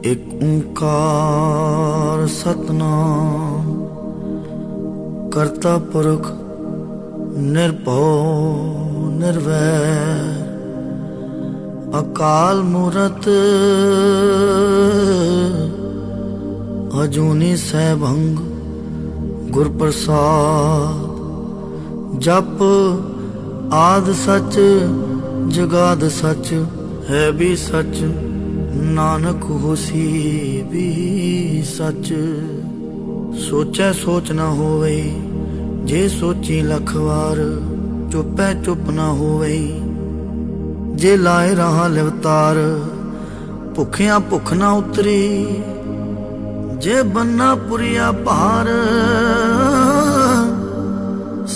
एक ओंकार सतनाम करता पुरख निर्भव निर्वैर अकाल मूरत अजूनी सैभंग गुर प्रसाद जप आद सच जगाद सच है भी सच नानक होसी भी सच। सोचै सोच ना होवे जे सोची लख वार चुपै चुप ना होवे जे लाए रहा लिवतार भुखिया भुख ना उतरी जे बन्ना पुरिया भार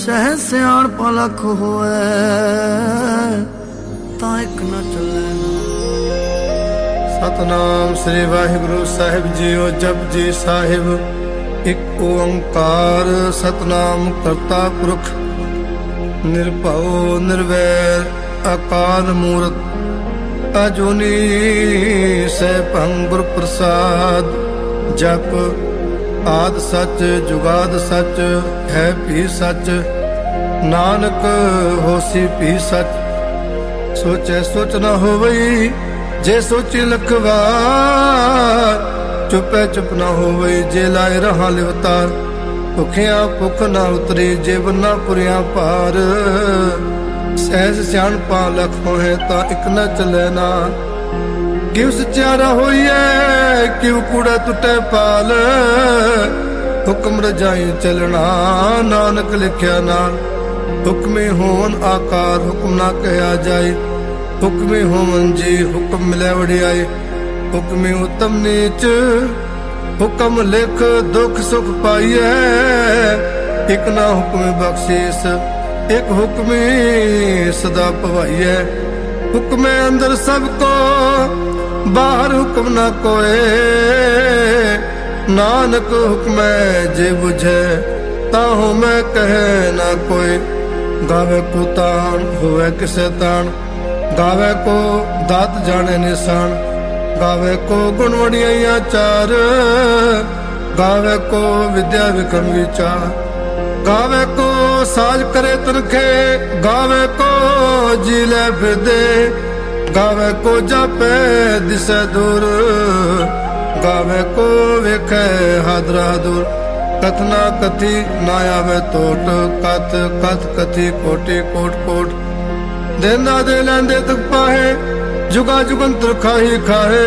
सह सियाण पलख होए तां इक न चले। सतनाम श्री वाहिगुरु साहिब जीओ जप जी साहिब एक ओंकार सतनाम करता पुरख निर्भव निर्वैर अकाल मूरत अजूनी सैभंग गुर प्रसाद जप आद सच जुगाद सच है भी सच नानक होसी भी सच। सोचे सोच न होवई जे सोची लखवार चुपै चुप न होवई जे लाए रहा लिवतार भुखिया भुख न उतरी जे बन्ना पुरिया पार सहज सियाणपा लख होए ता इक न चले ना किव सचारा होइए किव कूड़ा टुटे पाल हुक्म रजाई चलना नानक लिखिया नाल हुक्मे होवन आकार हुक्म ना कहा जाए हुक्मे होवन जी हुक्म मिले वड़ियाई हुक्मे उत्तम नीच हुक्म लिख दुख सुख पाइए एक ना हुक्म बख्शीस एक हुक्म सदा पवाइए हुक्मे अंदर सबको बाहर हुक्म ना कोए नानक हुक्म जे बुझे ताहू मैं कहे ना कोई गावे को तान होवे किसे तान गावे को दात जाने निशान गावे को गुण वड़िया चार गावे को विद्या विक्रम विचार गावे को साज करे तनखे गावे को जीले फिरदे गावे को जापे दिसे दूर गावे को वेखे हादरा दूर कथना कथी ना आवे टोट कथ कथ कथी कोटि कोट कोट देंदा दे लेंदे तक पाहे जुगा जुगंतर खाही खाहे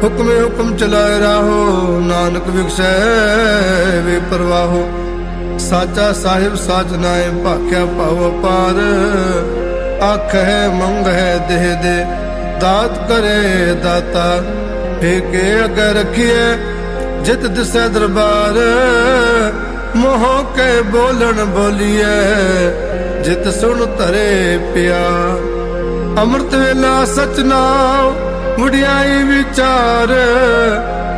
हुक्मे हुक्म चलाए राहो नानक विकसै वे परवाहो साचा साहिब साच नाए भाख्या पाओ पार आख है मंग है देह दे दात करे दाता फेके अगे रखिए जित दिसे दरबार मोह के बोलन बोलिए जित सुन तरे प्यार अमृत वेला सच नाम मुड़ियाई विचार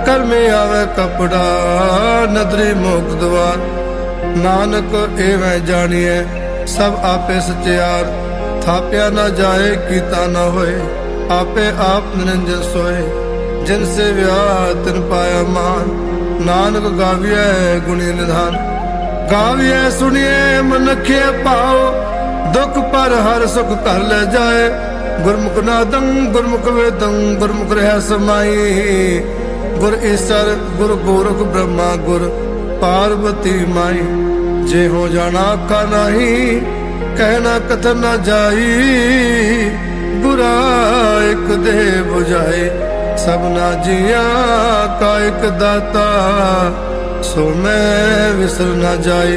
कर में आवे कपड़ा नदरी मोक द्वार नानक एवं जानिए सब आपे सचियार थाप्या न जाए कीता न होए आपे आप निरंजन सोए जिनसे व्याह तिन पाया मान नानक गाविए गुणी निधान गाविए सुनिए मनखे पाओ दुख पर हर सुख कर ले जाए गुरमुख नादं गुरमुख वेदं गुरमुख रह समाई गुर ईश्वर गुर गोरख ब्रह्मा गुर पार्वती माई जे हो जाना का नहीं कहना कथन न जाई गुरा एक दे बुझाई सबना जिया का एक दाता सो मैं विसर ना जाए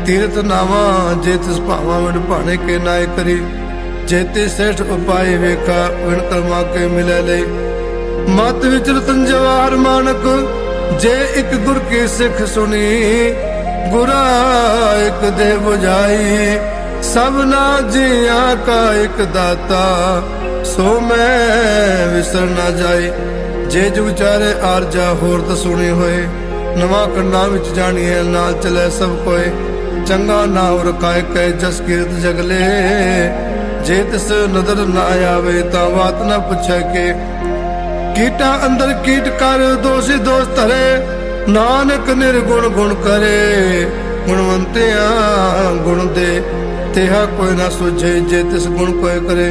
तीर्थ नावा जे तिस भावा विण भाने के नाय करी जेते श्रेष्ठ उपाय वेखा विण कर्मा के मिले ले मत विचरतन जवाहर मानक जे एक गुर की सिख सुनी गुरा एक दे बुझाई सबना जिया का एक दाता सो मैं विसर ना जाए जे जुग चारे आरजा होर तो सुनी होए नवा कंडा विच जानिए नाल चले सब कोई चंगा नाम रखाए कै जस कीरत जगले जे तिस नदर ना आवे ता बात न पूछे के कीटा अंदर कीट कर दोषी दोष धरे, नानक निर्गुण गुण करे। गुणवंतिया गुण दे तेहा कोई ना सुझे, जे तिस गुण कोई करे।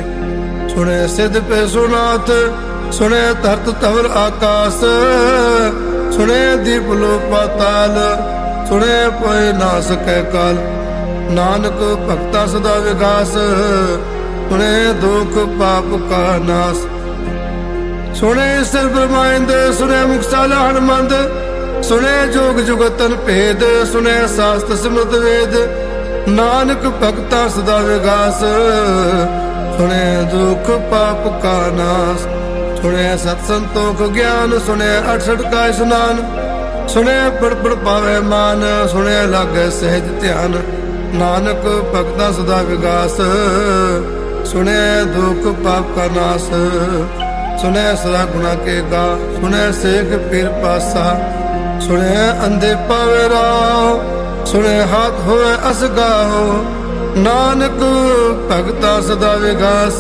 सुने सिद्ध पे सुनाथ, सुने धरत धवल आकाश, सुने दीप लो पाताल, सुने कोई ना सकै काल। नानक भक्ता सदा विकास, सुने दुख पाप का नाश। सुने सिर ब्रह्मांड, सुने मुखशाला हनुमंद, सुने जोग जुगतन भेद, सुने शास्त्र सिमृत वेद। नानक भक्ता सदा विकास, सुने दुख पाप का नाश। सुने सत संतोख ज्ञान, सुने 68 का स्नान, सुने पढ़ पढ़ पावे मान, सुने लागे सहज ध्यान। नानक भक्ता सदा विकास, सुने दुख पाप का नाश। सुने सदा गुना के गा, सुने सेख पीर पासा, सुने अंधे पावे राव, सुने हाथ होए असगाहो। नानक भगता सदा विकास,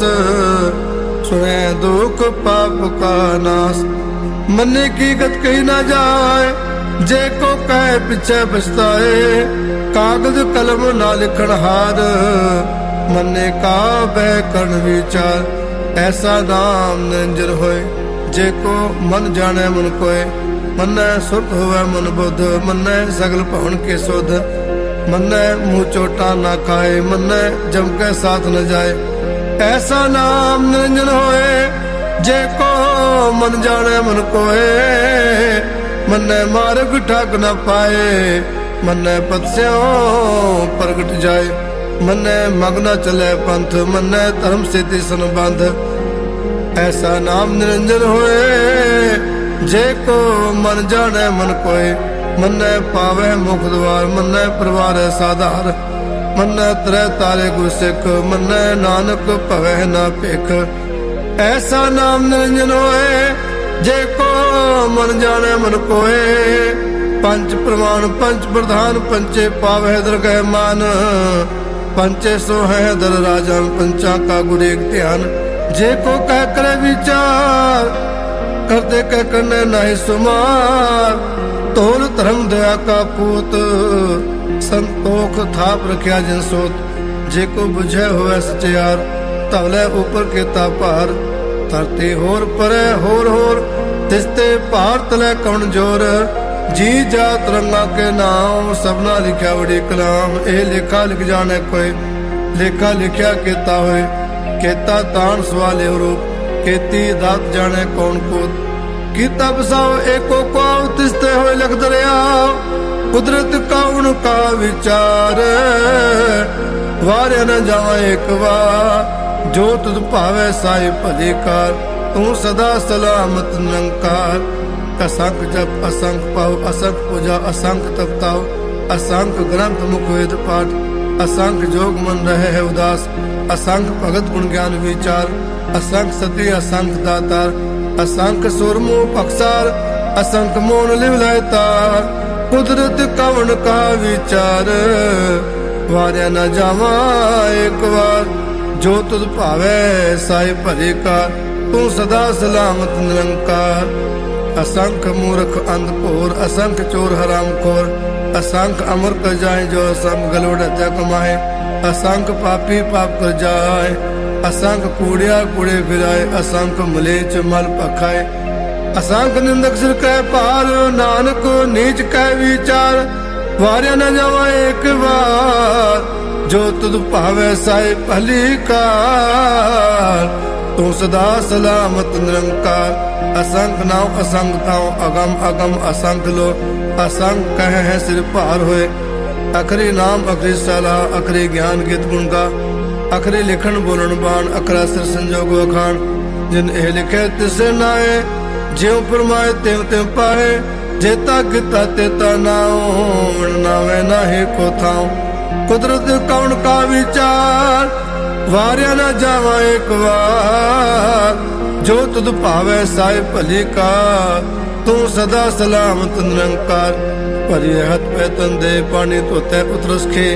सुने दुख पाप का नाश। मन्ने की गत कही ना जाए, जे को कहे पीछे पछताए। कागज कलम ना लिखण हार, मन्ने का बह कर्ण विचार। ऐसा नाम निरंजन होए, जे को मन जाने मन कोय। मन्ने सुरत होवे मन बुध, मन्ने सगल भवन के सुध। मन्ने मुँह चोटा ना खाए, मन्ने जम के साथ न जाए। ऐसा नाम निरंजन होए, जे को मन जाने मन कोय। मन्ने मार्ग ठाक न पाए, मन्ने पत्स्यों प्रगट जाए। मन्ने मग्न चले पंथ, मन्ने धर्म से सन बंध। ऐसा नाम निरंजन होए, जे को मन जाने मन कोय। मन्ने पावे मुख द्वार, मन्ने परवार साधार। मन्ने त्रै तारे गुर सिख, मन्ने नानक भवे ना भिख। ऐसा नाम निरंजन होए, जे को मन जाने मन कोय। पंच प्रमाण पंच प्रधान, पंचे पावे दरगह मान। पंचे सो है दर राजन, पंचा का गुर एक ध्यान। जे को कह करे विचार, करते कह करने नहीं सुमार। तोल धर्म दया का पूत, संतोख थाप रखिया जिन सोत। जे को बुझे हुए सचियार, तवले ऊपर के तापार। धरती होर परे होर होर, तिस्ते पार तले कौन जोर। जी जात रंगा के नाम, सबना लिखा बड़ी कलाम। ए लेखा लिख जाने कोई, लेखा लिखया केता होए। केता तान सवाले रूप, केती दात जाने कौन कूद। कीता बसाओ एको को, तिस्ते होए लख दरिया। कुदरत का उनका विचार, वारे न जावा एक बार। जो तुझ पावे साई भली कार, तू सदा सलामत निरंकार। असंख जप असंख पाओ, असंख पूजा असंख तपताओ। असंख ग्रंथ मुख वेद पाठ, असंख जोग मन रहे है उदास। असंख भगत गुण ज्ञान विचार, असंख सती असंख दातार। असंख सुरमु पक्षार, असंख मोन लिवलाय तार। कुदरत कवन का विचार, वार्या न जावा एक बार। जो तुझ पावे साई भली कार, तू सदा सलामत निरंकार। असंख मूर्ख अंध घोर, असंख चोर हराम खोर। असंख अमर कर जाए, जो संग गलोड़ हत्या कमाए। असंख पापी पाप कर जाए, असंख कूड़िया कूड़े फिराए। असंख मलेच मल पखाए, असंख निंदक सिर कह पार। नानक नीच कह विचार, वार्या न जावा एक बार। जो तुझ पावे साई भली कार, तू सदा सलामत निरंकार। असंख नाव असंख ताओ, अगम अगम असंख लो। असंख कहे हैं सिर पार होए। अखरी नाम अखरी सलाह, अखरी ज्ञान गीत गुण का। अखरी लिखन बोलन बाण, अखरा सिर संजोग अखान। जिन ए लिखे तिसे नाए, ज्यों फरमाए त्यों त्यों पाए। जेता किता तेता नाओ, नावे नाहे को थाओ। कुदरत कौन का विचार, वार्या न जावा एक बार। जो तुझ पावे साई भली का, तू सदा सलामत निरंकार। भरी हथ पे तंदे पानी धोते उतरस खे।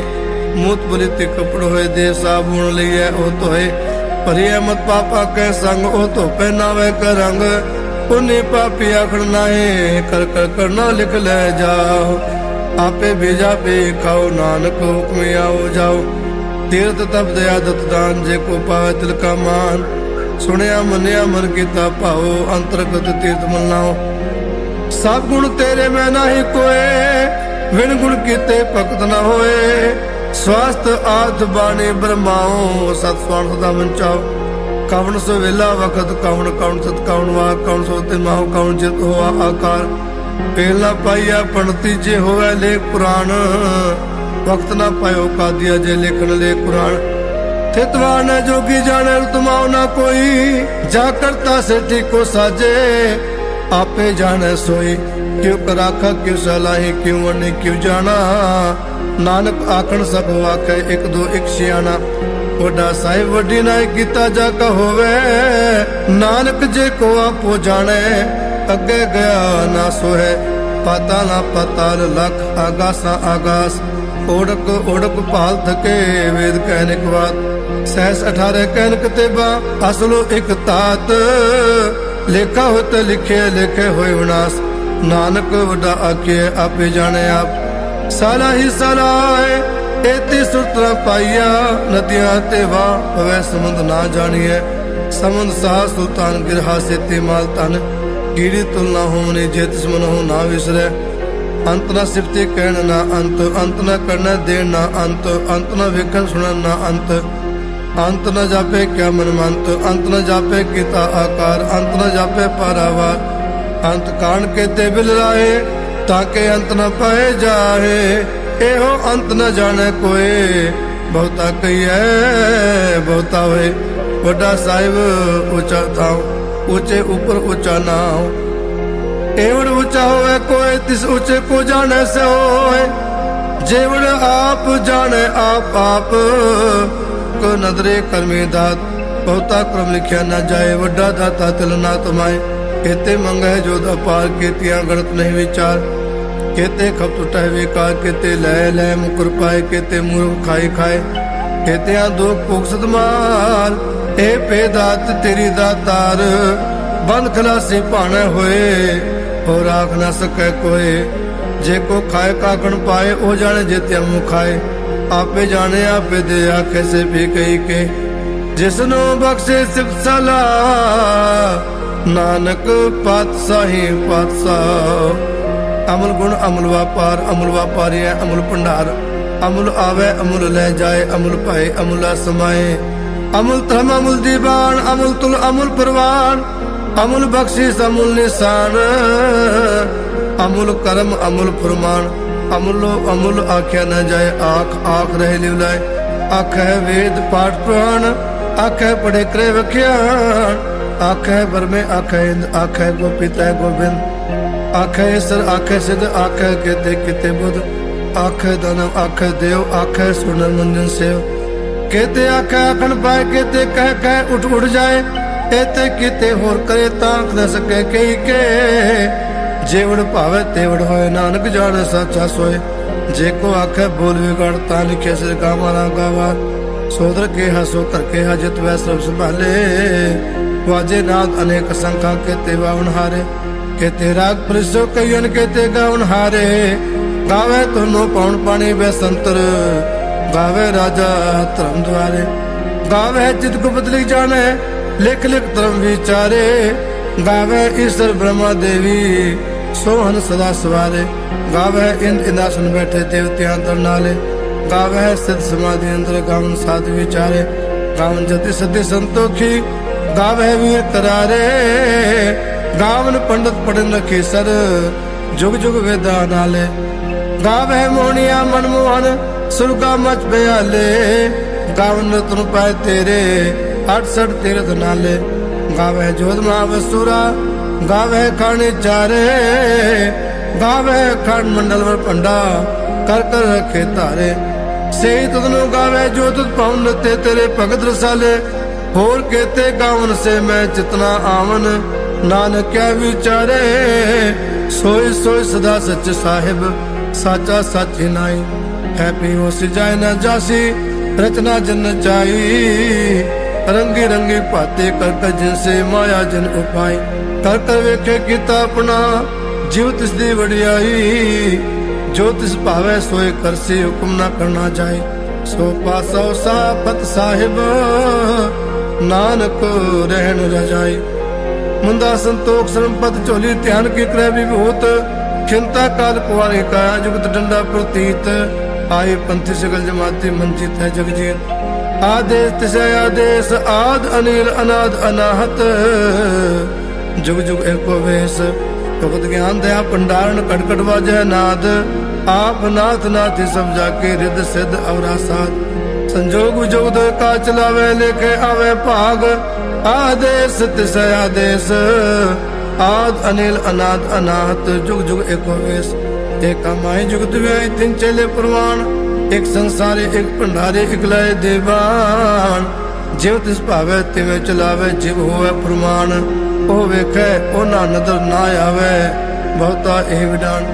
मूत बुलित कपड़ होए दे साबुन लिए ओ धोए। भरी मत पापा के संग, ओ तो पहनावे का रंग। पुण्य पापी आखड़ नाहे कर कर करना लिख ले जाओ आपे भेजा पे खाओ नानक हुक्म आओ जाओ तीर्थ तप दया दत्त दान जे को पावे तिल का मान सुनिया मनिया मन कीता पाओ अंतर्गत तीर्थ मनाओ सब गुण तेरे में नाही कोए विन गुण कीते भगत न होए स्वास्थ्य आद बाणी ब्रह्माओ सत स्वान सदा मंचाओ कवन सो वेला वखत कवन कवन सत कवन वाक कवन सो ते माहो कवन जित होआ आकार पेला पाइया पणती जे होवे लेख पुराण वक्त ना पायो का दिया जे लेखन ले कुरान थितवान जोगी जाने तुमाओ ना कोई जा करता से ठीक साजे आपे जाने सोई क्यों कराखा क्यों सलाही क्यों वने क्यों जाना नानक आखण सब वाके एक दो एक सियाना वड्डा साहिब वड्डी नाई गीता जा होवे नानक जे को आपो जाने अगे गया ना सोहे पाताला पाताल लख आगासा आगास ओढ़क ओढ़क पाल थके वेद कहने के बाद सहस 18 कहन कतेबा असलो एक तात लेखा होते लिखे लेखे होए विनाश नानक वड्डा आखे आपे जाने आप साला ही साला है एती सुरतरा पाइया नदियां ते वाह पवे समुंद ना जानिए समुंद सा सुल्तान गिरहा से ते माल तन कीड़ी तुलना होने जेत समन हो ना विसरे अंत ना सिफते कहन ना अंत अंत ना करना देन ना अंत अंत ना वेखन सुनन ना अंत अंत न जापे क्या मनमंत अंत न जापे गीता आकार अंत न जापे पारावार अंत कान के ते बिल राहे ताके अंत न पाए जाए एहो अंत न जाने कोई बहुता कहिए बहुता होए वड्डा साहिब ऊंचा थाओ ऊंचे ऊपर ऊंचा ना हो एवड़ ऊंचा होए कोई तिस ऊंचे को जाने से होए जेवड़ आप जाने आप को नदरे कर्मे दात बहुता क्रम लिखया न जाए वड्डा दाता तिल ना तुमाए केते मंगे जो अपार केतियां गणत नहीं विचार केते खप टुटाए विकार केते लय लय मुकुर पाए केते मूर्ख खाए खाए केतियां दो पोक्सत मार ए पे दात तेरी दातार बंद खलासी पाने होए और आख न सके कोई जे को खाए काकण पाए ओ जाने जेतिया मुँह खाए आपे जाने आपे दे आखे से भी कही के जिसनो बख्शे सिफ सला नानक पातशाही पातशाह अमल गुण अमल व्यापारी है अमल भंडार अमल आवे अमल ले जाए अमल पाए अमला समाए अमल धर्म अमल दीवान अमल तुल अमल परवान अमल बख्शिश अमल निशान अमल कर्म अमल फरमान अमलो अमूल आख्या न जाए आख आख रहे लिवलाए आख है वेद पाठ पुराण आख है पढ़े करे वख्यान आख है बरमे आख है इंद आख है गोपित है गोविंद आख है ईश्वर आख है सिद्ध आख है केते किते बुध आख है दानव आख है देव आख है सुनर मंजन सेव केते आख है आखन पाए केते कह उठ उठ जाए एते किते होर करे तांक न सके कही के जेवड़ भावे तेवड़ होए नानक जाने साचा सोए जे को आखे बोल बिगड़ ता लिखे सिर का मारा गावा सोदर के हसो कर के हजत वै सब संभाले वाजे नाद अनेक संख्या के ते वावन हारे के ते राग परिसो कयन के ते गावन हारे गावे तुनो पौन पानी वे संतर गावे राजा धर्म द्वारे गावे चित को बदली जाने लिख लिख धर्म विचारे गावे ईश्वर ब्रह्मा देवी सोहन सदा सवारे गावे इंद इंदासन बैठे देवतियां तरनाले गावे सिद्ध समाधि अंतर गावन साध विचारे गावन जति सत्य संतोखी गावे वीर करारे गावन पंडित पढ़न रखी सर जुग जुग वेदा नाले गावे मोहनिया मनमोहन सुरगा मच बयाले गावन रतन पाए तेरे 68 तीर्थ नाले गावे जोध महावसुरा गावे खाने चारे गावे खान मंडल वर पंडा कर कर रखे तारे से तुदनो गावे जो तुद पाउन ते तेरे भगत रसाले होर केते गावन से मैं जितना आवन नानक क्या विचारे सोई सोई सदा सच साहिब साचा सच ही नाई है पी हो सिजाए न जासी रचना जन जाई रंगी रंगी पाते कर जिनसे माया जन उपाय ਕਰ ਕਰ ਵੇਖੇ ਕੀਤਾ ਆਪਣਾ ਜਿਉ ਤਿਸ ਦੀ ਵਡਿਆਈ ਜੋ ਤਿਸ ਭਾਵੇ ਸੋਏ ਕਰਸੀ ਹੁਕਮ ਨਾ ਕਰਨਾ ਚਾਹੇ ਸੋ ਪਾਸੋ ਸਾਫਤ ਸਾਹਿਬ ਨਾਨਕ ਰਹਿਣ ਰਜਾਈ ਮੁੰਦਾ ਸੰਤੋਖ ਸਰਮਪਤ ਝੋਲੀ ਧਿਆਨ ਕੀ ਕਰੈ ਵਿਭੂਤ ਖਿੰਤਾ ਕਾਲ ਕੁਵਾਰੇ ਕਾਇਆ ਜੁਗਤ ਡੰਡਾ ਪ੍ਰਤੀਤ ਆਏ ਪੰਥੀ ਸਗਲ ਜਮਾਤੀ ਮੰਚਿਤ ਹੈ ਜਗਜੀਤ ਆਦੇਸ ਤਿਸੈ ਆਦੇਸ ਆਦ ਅਨੀਲ ਅਨਾਦ ਅਨਾਹਤ जुग जुग एको वेश भगत ज्ञान दया भंडारण कटकट वाजह नाद आप नाथ नाथी सब जाके रिद सिद्ध अवरासाद संजोग जोग का चलावे लेखे आवे भाग आदेश तिसै आदेश आद अनिल अनाद अनाहत जुग जुग एको वेश एक माई जुगत व्याय तीन चेले प्रवान एक संसारी एक भंडारे एक लय देवान जिव तिस भावे तिवे चलावे जिव होवे प्रमाण ਉਹ ਵੇਖੈ ਉਹਨਾਂ ਨਦਰ ਨਾ ਆਵੇ ਬਹੁਤਾ ਇਹ ਵਿਡਾਨ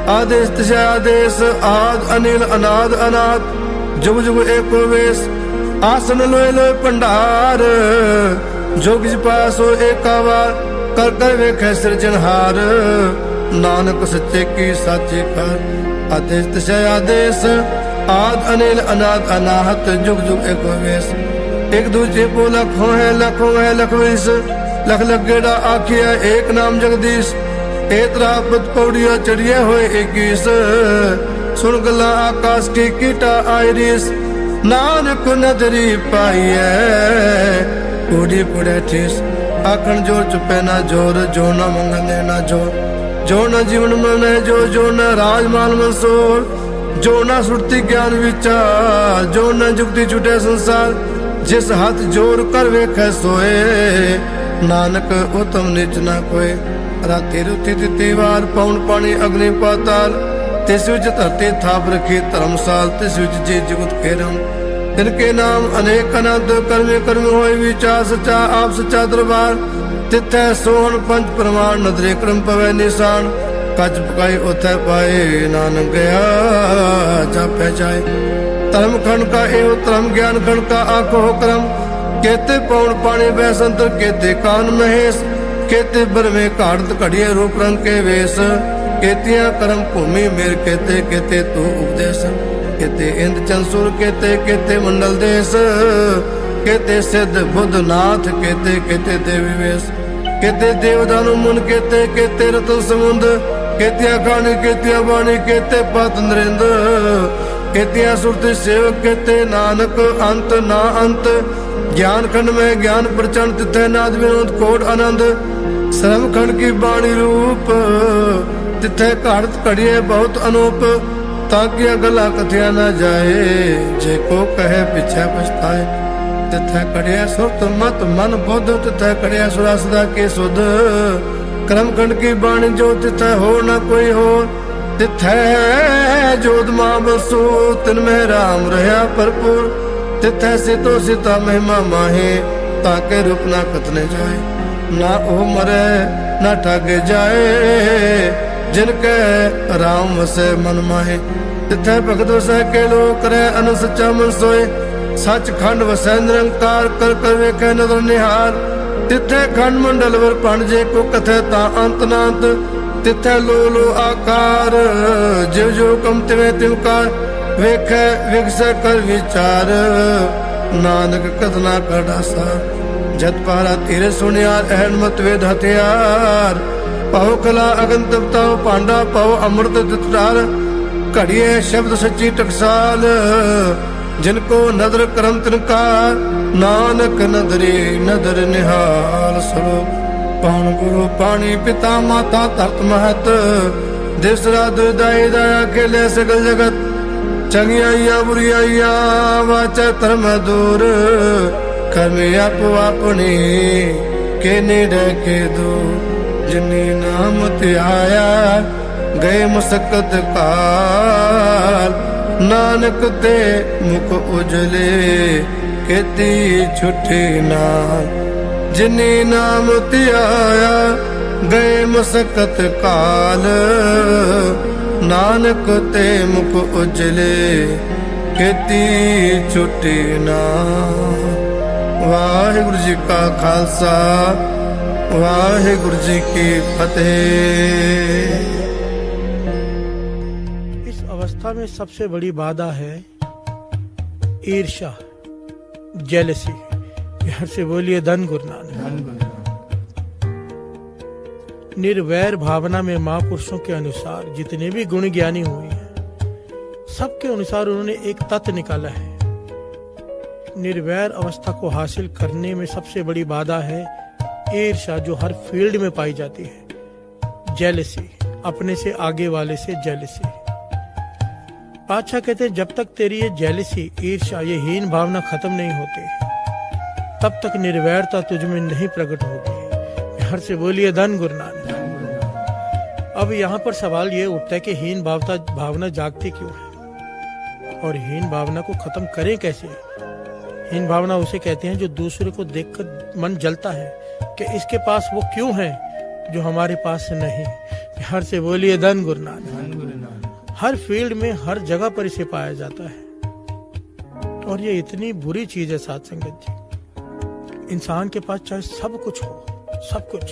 ਆਦੇਸ ਤਿਸੈ ਆਦੇਸ ਆਦ ਅਨਿਲ ਅਨਾਦ ਅਨਾਥ ਜੁਗ ਜੁਗ ਏਕੋ ਵੇਸ ਆਸਨ ਲੋਏ ਲੋਏ ਭੰਡਾਰ ਜੋਗ ਜਿ ਪਾਸੋ ਏਕਾ ਵਾਰ ਕਰ ਕਰ ਵੇਖੈ ਸਿਰਜਣਹਾਰ ਨਾਨਕ ਸੱਚੇ ਕੀ ਸਾਚੇ ਕਰ ਆਦੇਸ ਤਿਸੈ ਆਦੇਸ ਆਦ ਅਨਿਲ ਅਨਾਦ ਅਨਾਹਤ ਜੁਗ ਜੁਗ ਏਕੋ ਵੇਸ ਇੱਕ ਦੂਜੇ ਕੋ ਲੱਖੋਂ ਹੈ ਲਖ ਵਿਸ लख लख गेड़ा आखिया एक नाम जगदीश एतरा पद पौड़िया चढ़िए होए 21 सुन गला आकाश की कीटा आयरिस नानक नदरी पाइए कूड़ी पुड़े ठिस आखन जोर चुपे ना जोर जो न मंगने ना जोर जो न जीवन मने जो न राजमाल मंसूर जो न सुरती ज्ञान विचार जो न जुगती छुटे संसार जिस हाथ जोर कर वेखे सोए नानक उत्तम निच ना कोय राती रुती तिथि वार पौन पानी अग्नि पाताल तिस विच धरती थाप रखी धर्मसाल तिस विच जी जुगत खेरम तिनके नाम अनेक अनंत कर्मे कर्म होय विचार सच्चा आप सच्चा दरबार तिथै सोहन पंच प्रमाण नदरे क्रम पवै निशान कच पकाई उथै पाए नानक गया जापै जाए धर्म खंड का एव धर्म ज्ञान खंड का आखो क्रम केते पौन पानी बैसंतर केते कान महेश केते बरमे घाड़त घड़िए रूप रंग के वेश केतिया कर्म भूमि मेर केते केते तू उपदेश केते इंद चंसुर केते केते मंडल देश केते सिद्ध बुद्ध नाथ केते केते देवी वेश केते देवदानु मुन केते केते रतन समुंद केतिया खानी केतिया बाणी केते पत नरेंद केतिया सुरति सेवक केते नानक अंत ना अंत ज्ञान खंड में ज्ञान प्रचंड तिथै नाद विनोद कोट आनंद श्रम खंड की बाणी रूप तिथै घाड़त घड़िए बहुत अनूप ताकिया गला कथिया न जाए जे को कहे पीछे पछताए तिथै कड़िया सुरत मत मन बुद्ध तिथै कड़िया सुरा सदा के सुध क्रम खंड की बाणी जो तिथै हो न कोई हो तिथै जोध मां बसु तिनमें राम रहा भरपूर तिथै सितो सीता महिमा माहे ताके रूप ना कतने जाए ना ओ मरे ना ठागे जाए जिनके राम वसे मन माहे तिथै भगत वसै के लो करे अन सच्चा मन सोए सच खंड वसै निरंकार कर कर वेखे नदर निहार तिथै खंड मंडल वर पणजे को कथे ता अंत नांत तिथै लो लो आकार जिव जो कम तिवे तिवकार वेखे विगसे कर विचार नानक कथना कडासा जत पारा तेरे सुनियार अहन मत वेद हथियार पाओ कला अगन तपताओ पांडा पाओ अमृत दितरार घड़िए शब्द सच्ची टकसाल जिनको नदर करम तिनकार नानक नदरी नदर निहाल स्वरूप पान गुरु पानी पिता माता धरत महत दिसरा दुदाई दया खेले सगल जगत चंगियाइया बुरियाइया वाचा धर्म दूर कर्मे आप अपनी के निडे के दो जिनी नाम त्याया गए मुसक्कत काल नानक ते मुख उजले खेती छुट्टी नाल जिनी नाम त्याया गए मुसक्कत काल नानक ते मुख उजले खेती छुट्टी ना। वाहिगुरु जी का खालसा वाहिगुरु जी की फतेह। इस अवस्था में सबसे बड़ी बाधा है ईर्ष्या, जेलसी। बिहार से बोलिए धन गुरु नानक। निर्वैर भावना में महापुरुषों के अनुसार जितने भी गुण ज्ञानी हुए हैं, सबके अनुसार उन्होंने एक तत्व निकाला है। निर्वैर अवस्था को हासिल करने में सबसे बड़ी बाधा है ईर्ष्या, जो हर फील्ड में पाई जाती है। जेलसी, अपने से आगे वाले से जेलसी। पातशाह कहते हैं जब तक तेरी ये जेलसी, ईर्ष्या, ये हीन भावना खत्म नहीं होती, तब तक निर्वैरता तुझ में नहीं प्रकट होगी। हर से बोलिए धन गुरु नानक। अब यहाँ पर सवाल ये उठता है कि हीन भावना जागती क्यों है और हीन भावना को खत्म करें कैसे। हीन भावना उसे कहते हैं जो दूसरे को देखकर मन जलता है कि इसके पास वो क्यों है जो हमारे पास नहीं। हर से बोलिए धन गुरु नानक। हर फील्ड में हर जगह पर इसे पाया जाता है और ये इतनी बुरी चीज है साथ संगत जी। इंसान के पास चाहे सब कुछ हो, सब कुछ,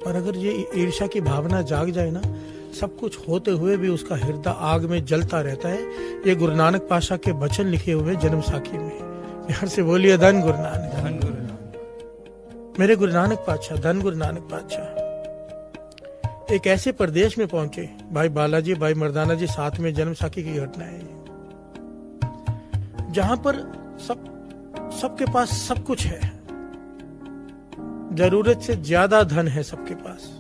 पर अगर ये ईर्ष्या की भावना जाग जाए ना, सब कुछ होते हुए भी उसका हृदय आग में जलता रहता है। ये गुरु नानक पातशाह के वचन लिखे हुए जन्म साखी में। बिहार से बोलिए धन गुरु नानक। मेरे गुरु नानक पातशाह, धन गुरु नानक पातशाह एक ऐसे प्रदेश में पहुंचे, भाई बालाजी, भाई मर्दाना जी साथ में जन्म साखी की घटना है, जहां पर सबके पास सब कुछ है, जरूरत से ज्यादा धन है सबके पास,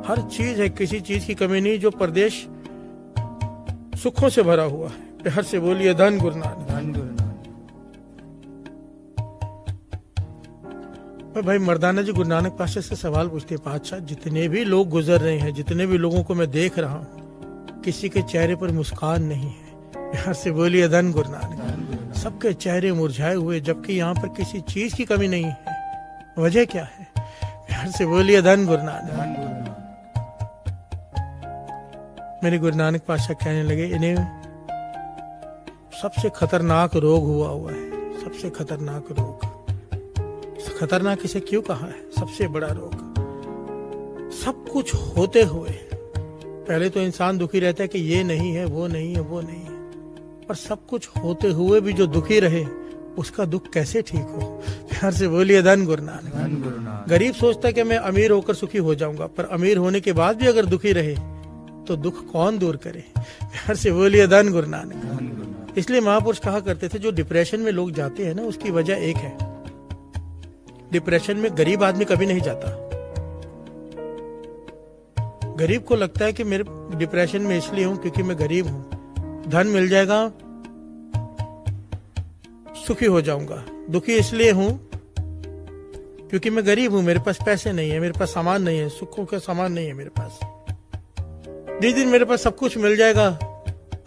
हर चीज है, किसी चीज की कमी नहीं। जो प्रदेश सुखों से भरा हुआ है। बिहार से बोलिए धन गुरु नानक। भाई मर्दाना जी गुरु नानक पातशाह से सवाल पूछते हैं, पातशाह जितने भी लोग गुजर रहे हैं, जितने भी लोगों को मैं देख रहा हूँ, किसी के चेहरे पर मुस्कान नहीं है। बिहार से बोलिए धन गुरु नानक। सबके चेहरे मुरझाए हुए, जबकि यहाँ पर किसी चीज की कमी नहीं है। वजह क्या है? बिहार से बोलिए धन गुरु नानक। मेरे गुरु नानक पातशाह कहने लगे, इन्हें सबसे खतरनाक रोग हुआ है। सबसे खतरनाक रोग, खतरनाक इसे क्यों कहा है? सबसे बड़ा रोग, सब कुछ होते हुए पहले तो इंसान दुखी रहता है कि ये नहीं है, वो नहीं है, वो नहीं है, पर सब कुछ होते हुए भी जो दुखी रहे, उसका दुख कैसे ठीक हो? प्यार से बोलिए धन गुरु नानक। गरीब सोचता है कि मैं अमीर होकर सुखी हो जाऊंगा, पर अमीर होने के बाद भी अगर दुखी रहे तो दुख कौन दूर करे? प्यार से बोलिए धन गुरु नानक। इसलिए महापुरुष कहा करते थे, जो डिप्रेशन में लोग जाते हैं ना, उसकी वजह एक है, डिप्रेशन में गरीब आदमी कभी नहीं जाता। गरीब को लगता है कि मेरे डिप्रेशन में इसलिए हूं क्योंकि मैं गरीब हूं, धन मिल जाएगा सुखी हो जाऊंगा। दुखी इसलिए हूं क्योंकि मैं गरीब हूं, मेरे पास पैसे नहीं है, मेरे पास सामान नहीं है, सुखों का सामान नहीं है मेरे पास। जिस दिन मेरे पास सब कुछ मिल जाएगा,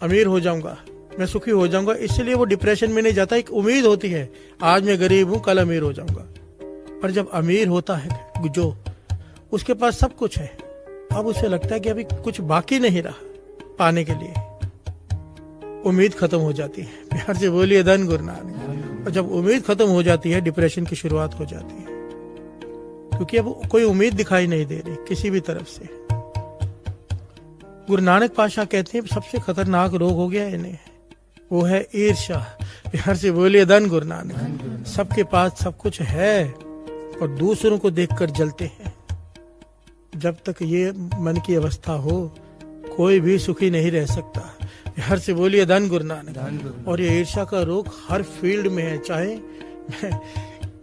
अमीर हो जाऊंगा, मैं सुखी हो जाऊंगा, इसलिए वो डिप्रेशन में नहीं जाता। एक उम्मीद होती है, आज मैं गरीब हूं, कल अमीर हो जाऊंगा। पर जब अमीर होता है जो, उसके पास सब कुछ है, अब उसे लगता है कि अभी कुछ बाकी नहीं रहा पाने के लिए, उम्मीद खत्म हो जाती है। प्यार से बोलिए धन गुरु नानक। और जब उम्मीद खत्म हो जाती है, डिप्रेशन की शुरुआत हो जाती है, क्योंकि अब कोई उम्मीद दिखाई नहीं दे रही किसी भी तरफ से। गुरु नानक पातशाह कहते हैं सबसे खतरनाक रोग हो गया इन्हें, वो है ईर्ष्या। प्यार से बोलिए धन गुरु नानक। सबके पास सब कुछ है और दूसरों को देखकर जलते हैं। जब तक ये मन की अवस्था हो, कोई भी सुखी नहीं रह सकता। हर से बोलिए धन गुरु नानक। और ये ईर्ष्या का रोग हर फील्ड में है, चाहे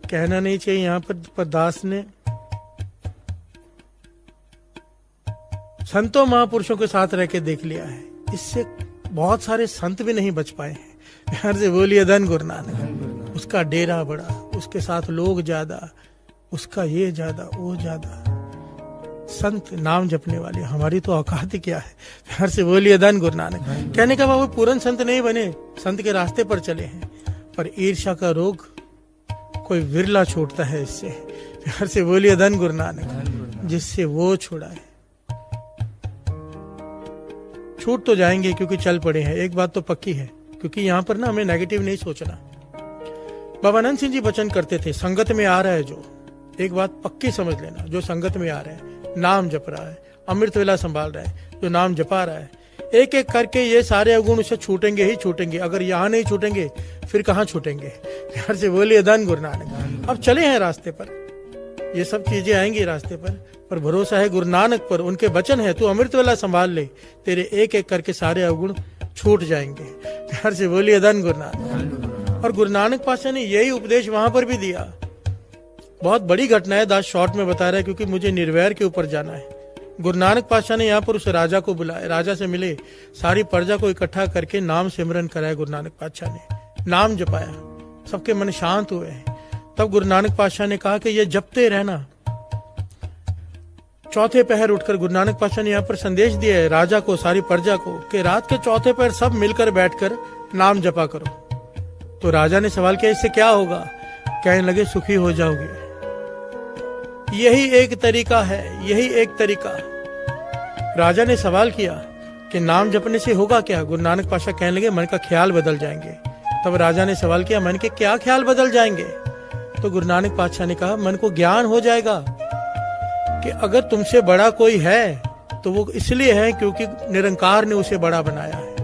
कहना नहीं चाहिए यहाँ पर दास ने संतों महापुरुषों के साथ रह के देख लिया है, इससे बहुत सारे संत भी नहीं बच पाए हैं। हर से बोलिए धन गुरु नानक। उसका डेरा बड़ा, उसके साथ लोग ज्यादा, उसका ये ज्यादा, वो ज्यादा, संत नाम जपने वाले, हमारी तो औकात ही क्या है। प्यार से बोलिए धन गुरु नानक। कहने का बाबू पूर्ण संत नहीं बने, संत के रास्ते पर चले हैं, पर ईर्ष्या का रोग कोई विरला छूटता है इससे। प्यार से बोलिए धन गुरु नानक। जिससे वो छुड़ाए, छूट तो जाएंगे क्योंकि चल पड़े हैं। एक बात तो पक्की है, क्योंकि यहाँ पर ना हमें नेगेटिव नहीं सोचना। बाबा नंद सिंह जी वचन करते थे, संगत में आ रहा है जो, एक बात पक्की समझ लेना, जो संगत में आ रहे हैं, नाम जप रहा है, अमृत वेला संभाल रहा है, जो नाम जपा रहा है, एक एक करके ये सारे अवगुण उसे छूटेंगे ही छूटेंगे। अगर यहाँ नहीं छूटेंगे फिर कहाँ छूटेंगे? प्यार से बोलिए धन गुरु नानक। अब चले हैं रास्ते पर, ये सब चीजें आएंगी रास्ते पर भरोसा है गुरु नानक पर। उनके वचन है, तू अमृत वेला संभाल ले, तेरे एक एक करके सारे अवगुण छूट जाएंगे। प्यार से बोलिए धन गुरु नानक। और गुरु नानक पातशाह ने यही उपदेश वहां पर भी दिया। बहुत बड़ी घटना है, दास शॉर्ट में बता रहा है क्योंकि मुझे निर्वैर के ऊपर जाना है। गुरु नानक पातशाह ने यहाँ पर उस राजा को बुलाया, राजा से मिले, सारी प्रजा को इकट्ठा करके नाम सिमरन कराया। गुरु नानक पातशाह ने नाम जपाया, सबके मन शांत हुए। तब गुरु नानक पातशाह ने कहा कि ये जपते रहना। चौथे पहर उठकर गुरु नानक पातशाह ने यहाँ पर संदेश दिया है राजा को, सारी प्रजा को, कि रात के चौथे पहर सब मिलकर बैठकर नाम जपा करो। तो राजा ने सवाल किया, इससे क्या होगा? कहने लगे, सुखी हो जाओगे। यही एक तरीका है, यही एक तरीका। राजा ने सवाल किया कि नाम जपने से होगा क्या? गुरु नानक पातशाह कहने लगे, मन का ख्याल बदल जाएंगे। तब राजा ने सवाल किया, मन के क्या ख्याल बदल जाएंगे? तो गुरु नानक पातशाह ने कहा, मन को ज्ञान हो जाएगा कि अगर तुमसे बड़ा कोई है तो वो इसलिए है क्योंकि निरंकार ने उसे बड़ा बनाया है।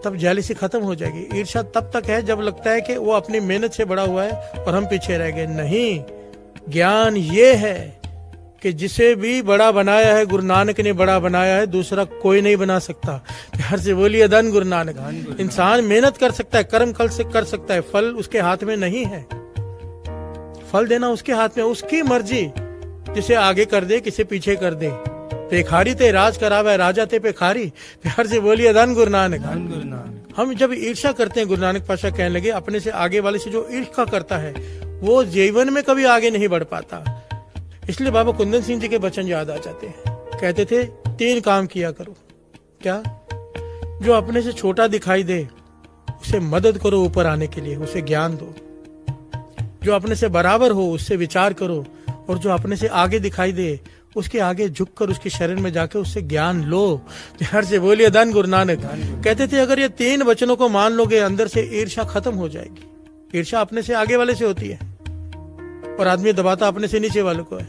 तब जेलसी खत्म हो जाएगी। ईर्ष्या तब तक है जब लगता है कि वो अपनी मेहनत से बड़ा हुआ है और हम पीछे रह गए। नहीं, ज्ञान ये है कि जिसे भी बड़ा बनाया है गुरु नानक ने बड़ा बनाया है, दूसरा कोई नहीं बना सकता। प्यार से बोलिए धन गुरु नानक। इंसान मेहनत कर सकता है, कर्म कल से कर सकता है, फल उसके हाथ में नहीं है। फल देना उसके हाथ में, उसकी मर्जी, जिसे आगे कर दे किसे पीछे कर दे। पेखारी ते राज करावा है, राजा ते पेखारी। प्यार से बोलिए धन गुरु नानक। हम जब ईर्ष्या करते हैं, गुरु नानक पातशाह कहने लगे, अपने से आगे वाले से जो ईर्ष्या करता है वो जीवन में कभी आगे नहीं बढ़ पाता। इसलिए बाबा कुंदन सिंह जी के वचन याद आ जाते हैं। कहते थे 3 काम किया करो। क्या? जो अपने से छोटा दिखाई दे उसे मदद करो ऊपर आने के लिए, उसे ज्ञान दो। जो अपने से बराबर हो उससे विचार करो, और जो अपने से आगे दिखाई दे उसके आगे झुककर उसकी शरण में जाके उससे ज्ञान लो। प्यार से बोलिए धन गुरु नानक। कहते थे अगर ये 3 वचनों को मान लोगे, अंदर से ईर्ष्या खत्म हो जाएगी। ईर्ष्या अपने से आगे वाले से होती है और आदमी दबाता अपने से नीचे वाले को है।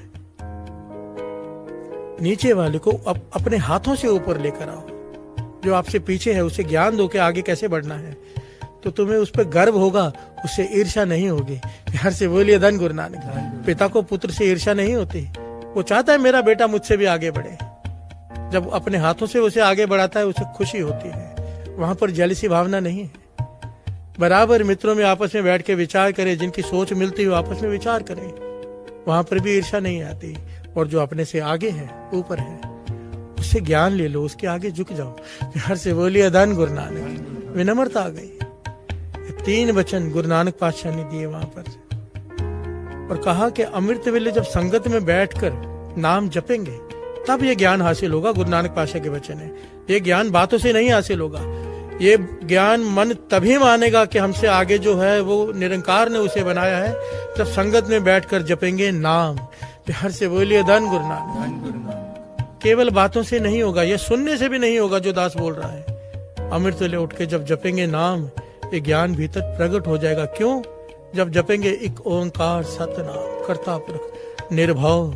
नीचे वाले को अपने हाथों से ऊपर लेकर आओ। जो आपसे पीछे है उसे ज्ञान दो कि आगे कैसे बढ़ना है, तो तुम्हें उस पर गर्व होगा, उससे ईर्ष्या नहीं होगी। प्यार से बोलिए धन गुरु नानक। पिता को पुत्र से ईर्ष्या नहीं होती, वो चाहता है मेरा बेटा मुझसे भी आगे बढ़े। जब अपने हाथों से उसे आगे बढ़ाता है उसे खुशी होती है, वहां पर जेलसी भावना नहीं है। बराबर मित्रों में आपस में बैठ के विचार करें, जिनकी सोच मिलती हो आपस में विचार करें, वहां पर भी ईर्ष्या नहीं आती। और जो अपने से आगे है, ऊपर है, उससे ज्ञान ले लो, उसके आगे झुक जाओ। प्यार से बोलिए धन गुरु नानक। विनम्रता आ गई। 3 वचन गुरु नानक पातशाह ने दिए वहां पर, और कहा कि अमृत वेले जब संगत में बैठकर नाम जपेंगे तब ये ज्ञान हासिल होगा। गुरु नानक पातशाह के वचन है। ये ज्ञान बातों से नहीं हासिल होगा, ये ज्ञान मन तभी मानेगा कि हमसे आगे जो है वो निरंकार ने उसे बनाया है, जब संगत में बैठकर जपेंगे नाम। प्यार से बोलिए धन गुरु नानक। केवल बातों से नहीं होगा, ये सुनने से भी नहीं होगा जो दास बोल रहा है। अमृत वेले उठ के जब जपेंगे नाम, ये ज्ञान भीतर प्रकट हो जाएगा। क्यों? जब जपेंगे एक ओंकार सतनाम करता पुरख निर्भव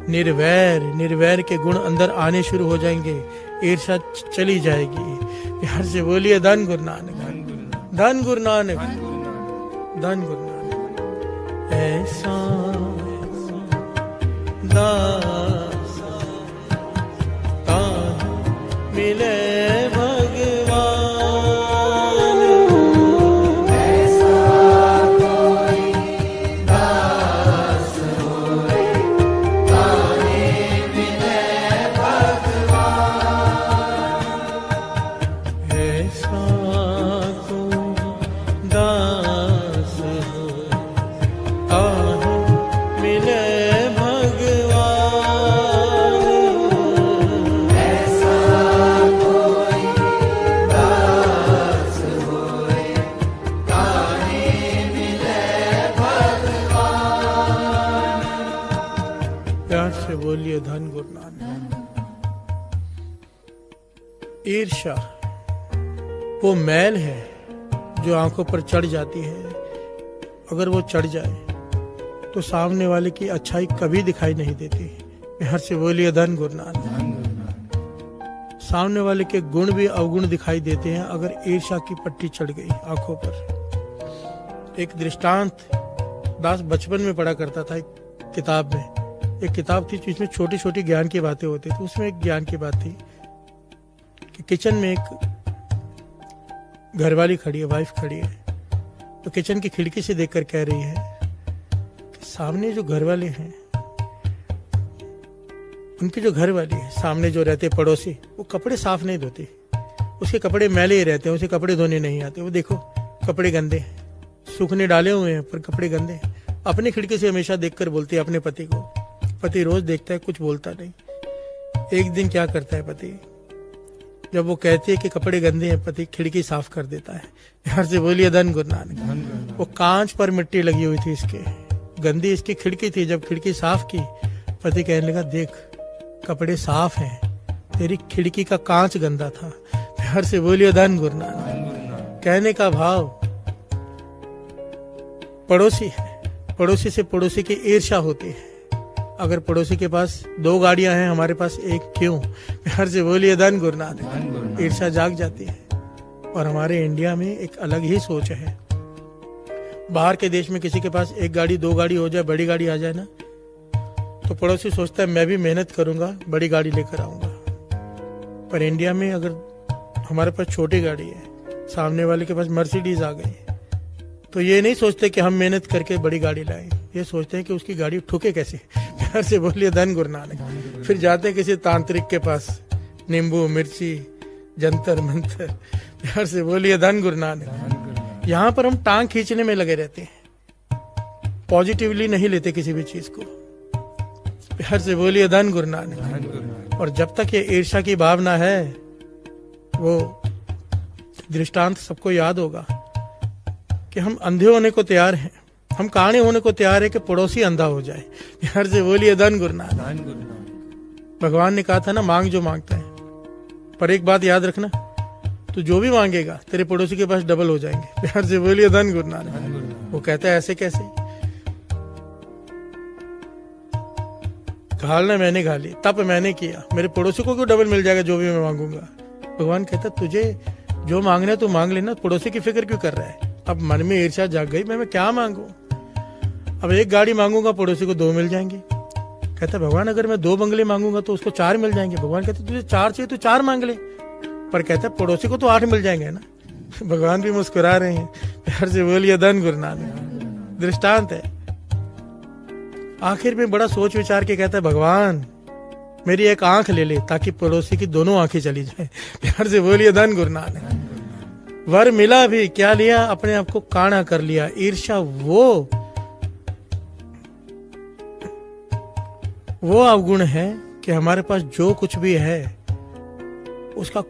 निर्वैर, निर्वैर के गुण अंदर आने शुरू हो जाएंगे, ईर्ष्या चली जाएगी। प्यार से बोलिए धन गुरु नानक। धन गुरु नानक। धन गुरु नानक। ऐसा दास मिले बोलिए धन गुरु नानक। ईर्ष्या वो मैल है जो आंखों पर चढ़ जाती है। अगर वो चढ़ जाए तो सामने वाले की अच्छाई कभी दिखाई नहीं देती। हर से बोलिए धन गुरु नानक। सामने वाले के गुण भी अवगुण दिखाई देते हैं अगर ईर्ष्या की पट्टी चढ़ गई आंखों पर। एक दृष्टांत दास बचपन में पढ़ा करता था एक किताब में। एक किताब थी जिसमें छोटी छोटी ज्ञान की बातें होती थी। उसमें एक ज्ञान की बात थी कि किचन में एक घरवाली खड़ी है, वाइफ खड़ी है, तो किचन की खिड़की से देखकर कह रही है कि सामने जो घरवाले हैं, उनकी जो घरवाली है, सामने जो रहते पड़ोसी, वो कपड़े साफ नहीं धोते, उसके कपड़े मैले ही रहते हैं, उसे कपड़े धोने नहीं आते। वो देखो कपड़े गंदे हैं, सूखने डाले हुए हैं पर कपड़े गंदे हैं। अपनी खिड़की से हमेशा देखकर बोलती है अपने पति को। पति रोज देखता है, कुछ बोलता नहीं। एक दिन क्या करता है पति, जब वो कहती है कि कपड़े गंदे हैं, पति खिड़की साफ कर देता है। यार से बोलिए धन गुरु नानक। वो कांच पर मिट्टी लगी हुई थी इसके, गंदी इसकी खिड़की थी। जब खिड़की साफ की, पति कहने लगा देख कपड़े साफ हैं, तेरी खिड़की का कांच गंदा था। प्यार से बोलिए धन गुरु नानक। कहने का भाव, पड़ोसी है, पड़ोसी से पड़ोसी की ईर्ष्या होती है। अगर पड़ोसी के पास 2 गाड़ियां हैं, हमारे पास एक क्यों? प्यार से बोलिए धन गुरु नानक। ईर्ष्या जाग जाती है। और हमारे इंडिया में एक अलग ही सोच है। बाहर के देश में किसी के पास 1 गाड़ी 2 गाड़ी हो जाए, बड़ी गाड़ी आ जाए ना, तो पड़ोसी सोचता है मैं भी मेहनत करूंगा, बड़ी गाड़ी लेकर आऊंगा। पर इंडिया में अगर हमारे पास छोटी गाड़ी है, सामने वाले के पास मर्सिडीज आ गई, तो ये नहीं सोचते कि हम मेहनत करके बड़ी गाड़ी लाएं, ये सोचते हैं कि उसकी गाड़ी ठुके कैसे। प्यार से बोलिए धन गुरु नानक। फिर जाते हैं किसी तांत्रिक के पास, नींबू मिर्ची जंतर मंतर। प्यार से बोलिए धन गुरु नानक। यहाँ पर हम टांग खींचने में लगे रहते हैं, पॉजिटिवली नहीं लेते किसी भी चीज को। प्यार से बोलिए धन गुरु नानक। और जब तक ये ईर्ष्या की भावना है, वो दृष्टांत सबको याद होगा कि हम अंधे होने को तैयार हैं, हम काणे होने को तैयार है कि पड़ोसी अंधा हो जाए। प्यार से बोलिए धन गुरु नानक। भगवान ने कहा था ना, मांग जो मांगता है, पर एक बात याद रखना, तो जो भी मांगेगा तेरे पड़ोसी के पास डबल हो जाएंगे। प्यार से बोलिए धन गुरु नानक। वो कहता है ऐसे कैसे? घालना मैंने घाली, तप मैंने किया, मेरे पड़ोसी को क्यों डबल मिल जाएगा जो भी मैं मांगूंगा? भगवान कहता तुझे जो मांगना है तू मांग लेना, पड़ोसी की फिक्र क्यों कर रहा है? अब मन में ईर्ष्या जाग गई, मैं क्या मांगू? अब 1 गाड़ी मांगूंगा, पड़ोसी को 2 मिल जाएंगे। कहता भगवान अगर मैं 2 बंगले मांगूंगा तो उसको 4 मिल जाएंगे। भगवान कहते तुझे 4 चाहिए तो 4 मांग ले, पर कहता पड़ोसी को तो 8 मिल जाएंगे ना। भगवान भी मुस्कुरा रहे हैं। प्यार से बोलिए धन गुरु नानक। दृष्टांत है। आखिर में बड़ा सोच विचार के कहता है भगवान मेरी 1 आंख ले ले ताकि पड़ोसी की दोनों आंखें चली जाए। प्यार से बोलिए धन गुरु नानक। वर मिला भी क्या लिया, अपने आप को काना कर लिया। ईर्ष्या वो अवगुण है कि हमारे पास जो कुछ भी है उसका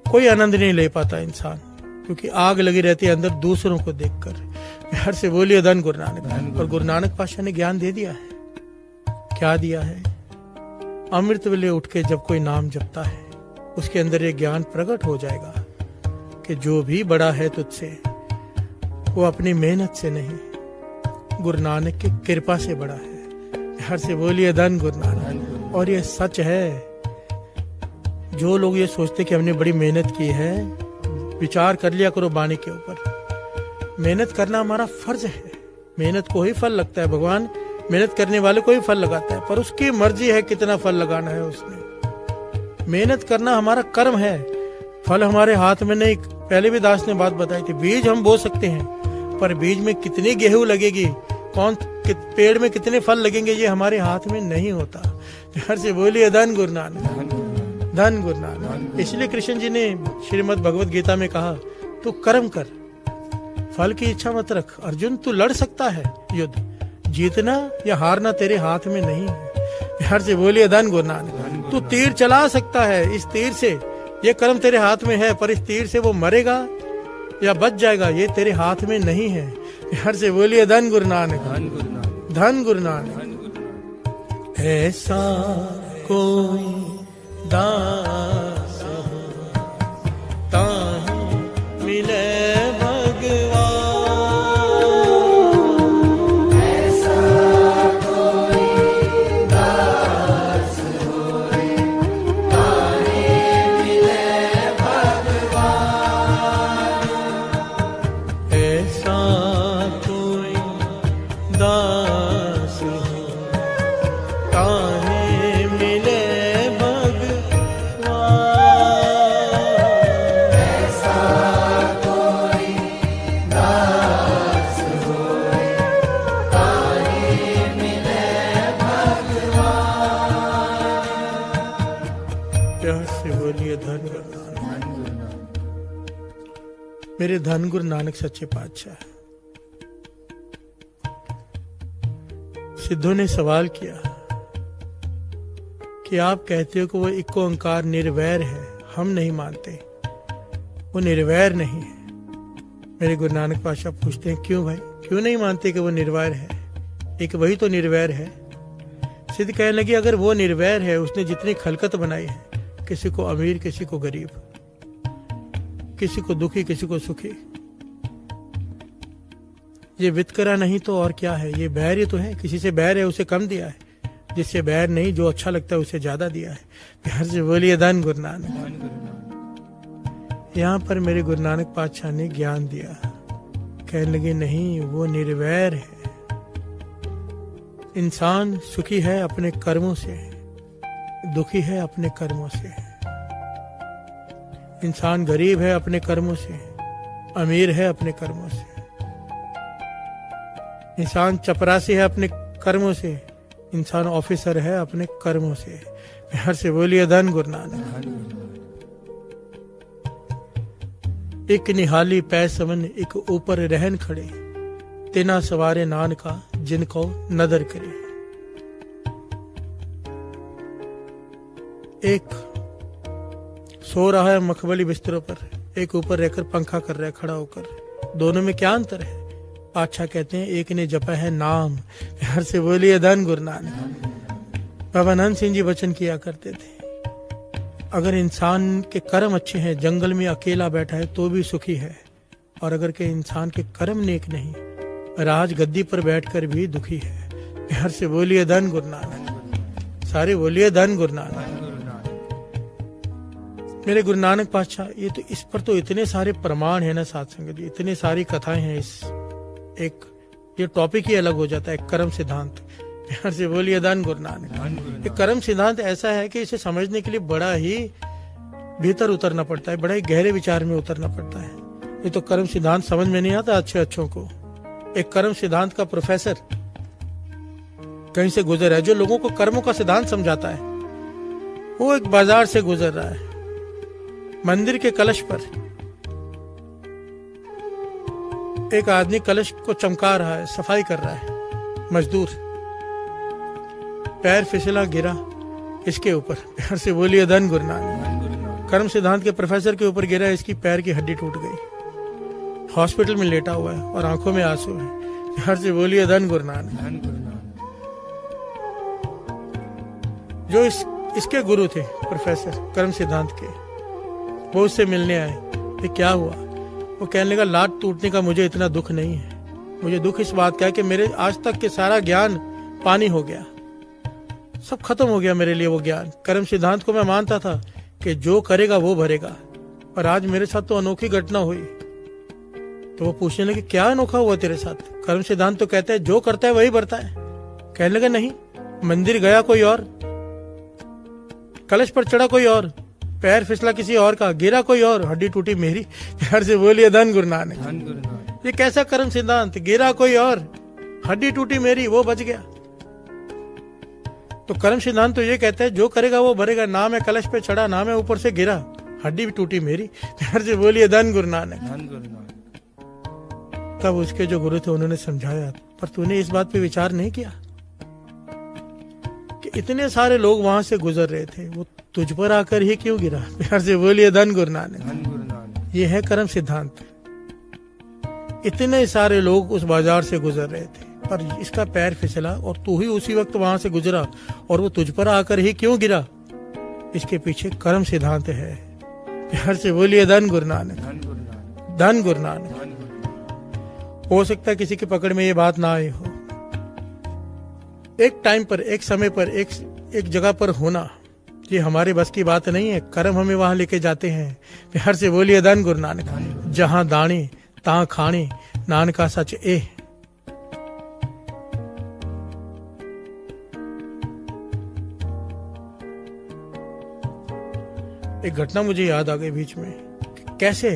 कोई आनंद नहीं ले पाता इंसान, क्योंकि आग लगी रहती है अंदर दूसरों को देखकर। प्यार से बोलिए धन गुरु नानक। और गुरु नानक पातशाह ने ज्ञान दे दिया है। क्या दिया है? अमृत वेले उठ के जब कोई नाम जपता है, उसके अंदर ये ज्ञान प्रकट हो जाएगा कि जो भी बड़ा है तुझसे, वो अपनी मेहनत से नहीं, गुरु नानक की कृपा से बड़ा है। प्यार से बोलिए धन गुरु नानक। और ये सच है। जो लोग ये सोचते कि हमने बड़ी मेहनत की है, विचार कर लिया करो बानी के ऊपर। मेहनत करना हमारा फर्ज है, मेहनत को ही फल लगता है। भगवान मेहनत करने वाले को ही फल लगाता है, पर उसकी मर्जी है कितना फल लगाना है उसने। मेहनत करना हमारा कर्म है, फल हमारे हाथ में नहीं। पहले भी दास ने बात बताई थी, बीज हम बो सकते हैं, पर बीज में कितनी गेहूं लगेगी, पेड़ में कितने फल लगेंगे, ये हमारे हाथ में नहीं होता। प्यार से बोलिए धन गुरु नानक। धन गुरु नानक। इसलिए कृष्ण जी ने श्रीमद् भगवत गीता में कहा, तू कर्म कर, फल की इच्छा मत रख। अर्जुन तू लड़ सकता है युद्ध, जीतना या हारना तेरे हाथ में नहीं है। प्यार से बोलिए धन गुरु नानक। तू तीर चला सकता है, इस तीर से ये कर्म तेरे हाथ में है, पर इस तीर से वो मरेगा या बच जाएगा ये तेरे हाथ में नहीं है। प्यार से बोलिए धन गुरु नानक। धन गुरु नानक। ऐसा कोई दास ताहि मिले भगवान, ऐसा प्यार से बोलिए धन गुरु नानक। मेरे धन गुरु नानक सच्चे पातशाह। सिद्धों ने सवाल किया कि आप कहते हो कि वो इक्को ओंकार निर्वैर है, हम नहीं मानते, वो निर्वैर नहीं है। मेरे गुरु नानक पातशाह पूछते हैं क्यों भाई, क्यों नहीं मानते कि वो निर्वैर है? एक वही तो निर्वैर है। सिद्ध कहने लगे अगर वो निर्वैर है, उसने जितनी खलकत बनाई है, किसी को अमीर किसी को गरीब, किसी को दुखी किसी को सुखी, ये वितकरा नहीं तो और क्या है? ये बैर ही तो है। किसी से बैर है उसे कम दिया है, जिससे बैर नहीं जो अच्छा लगता है उसे ज्यादा दिया है। प्यार से बोलिए धन गुरु नानक। यहाँ पर मेरे गुरु नानक पातशाह ने ज्ञान दिया, कहने लगे नहीं वो निर्वैर है। इंसान सुखी है अपने कर्मों से, दुखी है अपने कर्मों से। इंसान गरीब है अपने कर्मों से, अमीर है अपने कर्मों से। इंसान चपरासी है अपने कर्मों से, इंसान ऑफिसर है अपने कर्मों से। प्यार से बोलिए धन गुरु नानक। एक निहाली पै समन एक ऊपर रहन खड़े, तिना सवारे नानका जिनको नदर करे। एक सो रहा है मखमली बिस्तरों पर, एक ऊपर रहकर पंखा कर रहा है खड़ा होकर। दोनों में क्या अंतर है? पातशाह कहते हैं एक ने जपा है नाम। प्यार से बोलिए धन गुरु नानक। बाबा नंद सिंह जी वचन किया करते थे, अगर इंसान के कर्म अच्छे हैं, जंगल में अकेला बैठा है तो भी सुखी है, और अगर के इंसान के कर्म नेक नहीं, राज गद्दी पर बैठकर भी दुखी है। प्यार से बोलिए धन गुरु नानक। सारे बोलिए धन गुरु नानक। मेरे गुरु नानक पातशाह, ये तो इस पर तो इतने सारे प्रमाण है ना साथ संगत जी, इतनी सारी कथाएं हैं। इस एक ये टॉपिक ही अलग हो जाता है, कर्म सिद्धांत। प्यार से बोलिए धन गुरु नानक। ये कर्म सिद्धांत ऐसा है कि इसे समझने के लिए बड़ा ही भीतर उतरना पड़ता है, बड़ा ही गहरे विचार में उतरना पड़ता है। ये तो कर्म सिद्धांत समझ में नहीं आता अच्छों को। एक कर्म सिद्धांत का प्रोफेसर कहीं से गुजर है, जो लोगों को कर्मों का सिद्धांत समझाता है, वो एक बाजार से गुजर रहा है। मंदिर के कलश पर एक आदमी कलश को चमका रहा है, सफाई कर रहा है, मजदूर। पैर फिसला गिरा इसके ऊपर। प्यार से बोलिए धन गुरु नानक। कर्म सिद्धांत के प्रोफेसर के ऊपर गिरा, इसकी पैर की हड्डी टूट गई, हॉस्पिटल में लेटा हुआ है और आंखों में आंसू है। प्यार से बोलिए धन गुरु नानक। जो इसके गुरु थे प्रोफेसर कर्म सिद्धांत के, वो उससे मिलने आए। ये क्या हुआ? वो कहने लगा लात टूटने का मुझे इतना दुख नहीं है, मुझे दुख इस बात का है कि मेरे आज तक के सारा ज्ञान पानी हो गया, सब खत्म हो गया मेरे लिए वो ज्ञान। कर्म सिद्धांत को मैं मानता था कि जो करेगा वो भरेगा, पर आज मेरे साथ तो अनोखी घटना हुई। तो वो पूछने लगे क्या अनोखा हुआ तेरे साथ? कर्म सिद्धांत तो कहता है जो करता है वही भरता है। कहने लगा नहीं, मंदिर गया कोई और, कलश पर चढ़ा कोई और, पैर फिसला किसी और का, गिरा कोई और, हड्डी टूटी मेरी। प्यार से बोलिए धन गुरु नानक। ये कैसा कर्म सिद्धांत? गिरा कोई और, हड्डी टूटी मेरी, वो बच गया। तो कर्म सिद्धांत तो ये कहता है जो करेगा वो भरेगा। ना मैं कलश पे चढ़ा, ना मैं ऊपर से गिरा, हड्डी भी टूटी मेरी। प्यार से बोलिए धन गुरु नानक। तब उसके जो गुरु थे उन्होंने समझाया, पर तूने इस बात पे विचार नहीं किया कि इतने सारे लोग वहां से गुजर रहे थे, वो तुझ पर आकर ही क्यों गिरा? प्यार से बोलिए धन गुरु नानक। ये है कर्म सिद्धांत। इतने सारे लोग उस बाजार से गुजर रहे थे, पर इसका पैर फिसला और तू ही उसी वक्त वहां से गुजरा, और वो तुझ पर आकर ही क्यों गिरा? इसके पीछे कर्म सिद्धांत है। प्यार से बोलिए धन गुरु नानक। धन गुरु नानक। हो सकता है किसी की पकड़ में ये बात ना आई हो। एक टाइम पर, एक समय पर, एक जगह पर होना, ये हमारे बस की बात नहीं है। कर्म हमें वहां लेके जाते हैं। प्यार से बोलिए धन गुरु नानक। जहां दाने तां खाने, नानका सच ए। एक घटना मुझे याद आ गई बीच में, कैसे